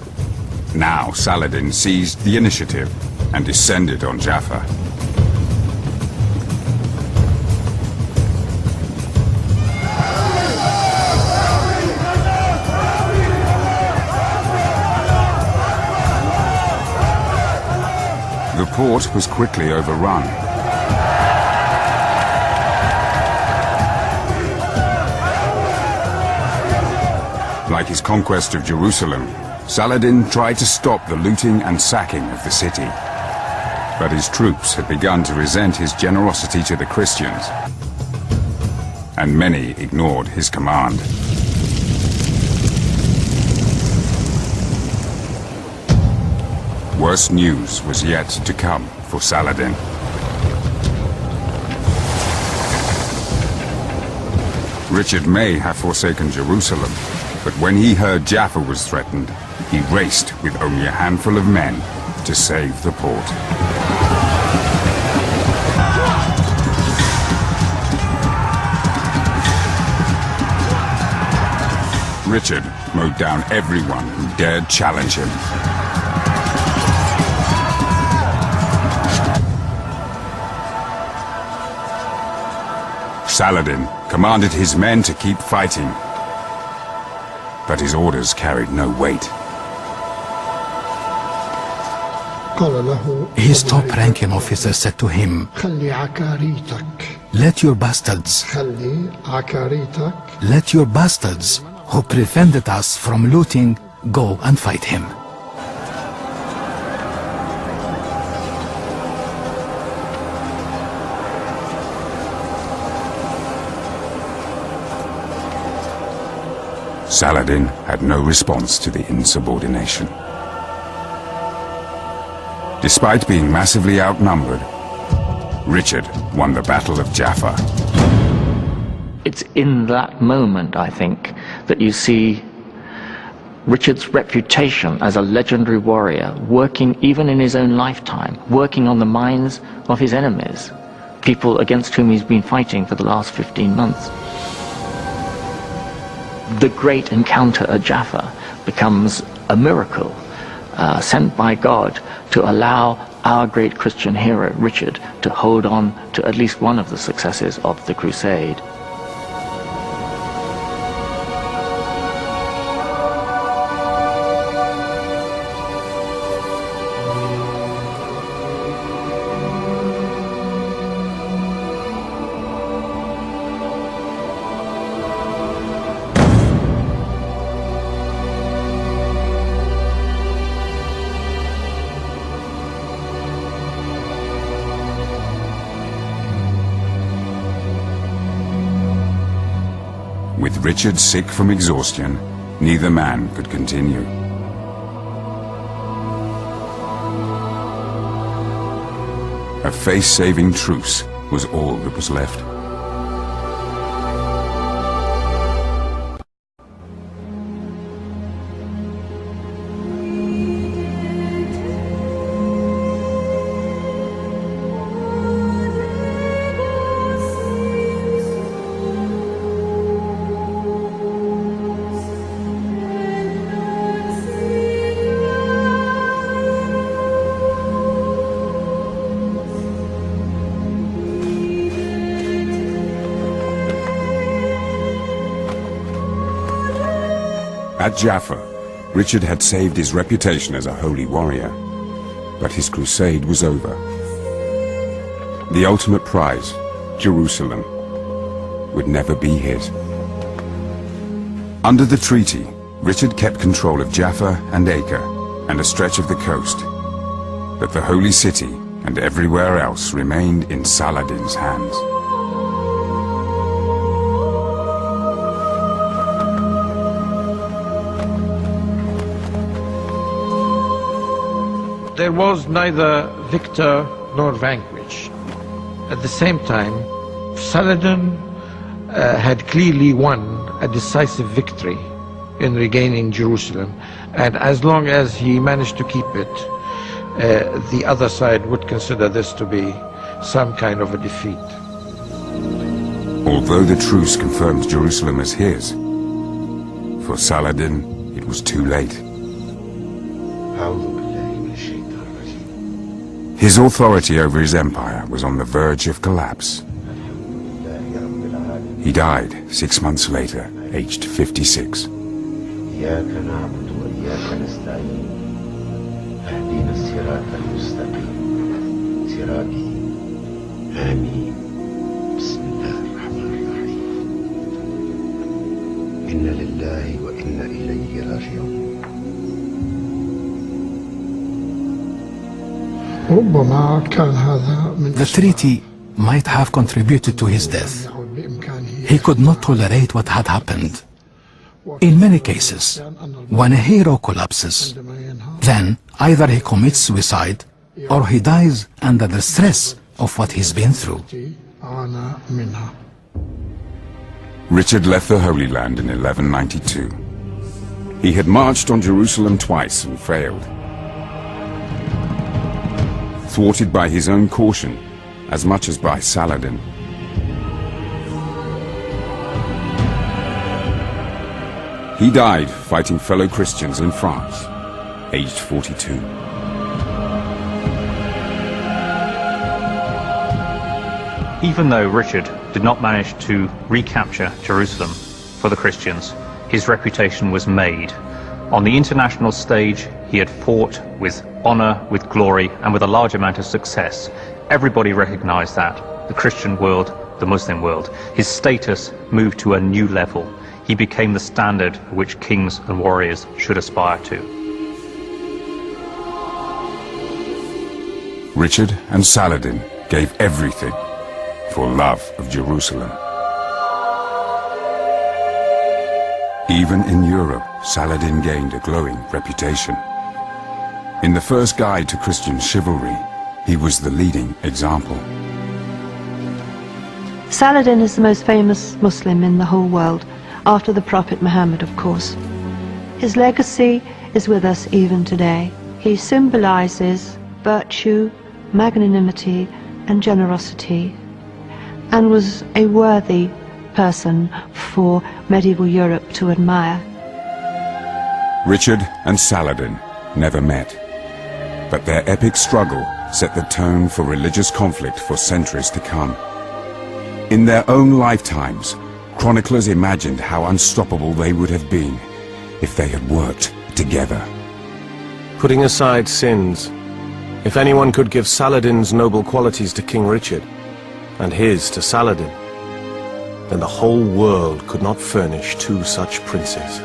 Now Saladin seized the initiative and descended on Jaffa. The port was quickly overrun. Like his conquest of Jerusalem, Saladin tried to stop the looting and sacking of the city. But his troops had begun to resent his generosity to the Christians, and many ignored his command. Worse news was yet to come for Saladin. Richard may have forsaken Jerusalem, but when he heard Jaffa was threatened, he raced with only a handful of men to save the port. Richard mowed down everyone who dared challenge him. Saladin commanded his men to keep fighting, but his orders carried no weight. His top-ranking officer said to him, "Let your bastards who prevented us from looting go and fight him." Saladin had no response to the insubordination. Despite being massively outnumbered, Richard won the Battle of Jaffa. It's in that moment, I think, that you see Richard's reputation as a legendary warrior working even in his own lifetime, working on the minds of his enemies, people against whom he's been fighting for the last 15 months. The great encounter at Jaffa becomes a miracle sent by God to allow our great Christian hero, Richard, to hold on to at least one of the successes of the Crusade. With Richard sick from exhaustion, neither man could continue. A face-saving truce was all that was left. At Jaffa, Richard had saved his reputation as a holy warrior, but his crusade was over. The ultimate prize, Jerusalem, would never be his. Under the treaty, Richard kept control of Jaffa and Acre and a stretch of the coast, but the holy city and everywhere else remained in Saladin's hands. There was neither victor nor vanquished. At the same time, Saladin had clearly won a decisive victory in regaining Jerusalem, and as long as he managed to keep it, the other side would consider this to be some kind of a defeat. Although the truce confirmed Jerusalem as his, for Saladin it was too late. His authority over his empire was on the verge of collapse. He died 6 months later, aged 56. The treaty might have contributed to his death. He could not tolerate what had happened. In many cases, when a hero collapses, then either he commits suicide or he dies under the stress of what he's been through. Richard left the Holy Land in 1192. He had marched on Jerusalem twice and failed. Thwarted by his own caution, as much as by Saladin. He died fighting fellow Christians in France, aged 42. Even though Richard did not manage to recapture Jerusalem for the Christians, his reputation was made. On the international stage, he had fought with honor, with glory, and with a large amount of success. Everybody recognized that. The Christian world, the Muslim world. His status moved to a new level. He became the standard which kings and warriors should aspire to. Richard and Saladin gave everything for love of Jerusalem. Even in Europe, Saladin gained a glowing reputation. In the first guide to Christian chivalry, he was the leading example. Saladin is the most famous Muslim in the whole world, after the Prophet Muhammad, of course. His legacy is with us even today. He symbolizes virtue, magnanimity, and generosity, and was a worthy person for medieval Europe to admire. Richard and Saladin never met, but their epic struggle set the tone for religious conflict for centuries to come. In their own lifetimes, chroniclers imagined how unstoppable they would have been if they had worked together. Putting aside sins, if anyone could give Saladin's noble qualities to King Richard, and his to Saladin, then the whole world could not furnish two such princes.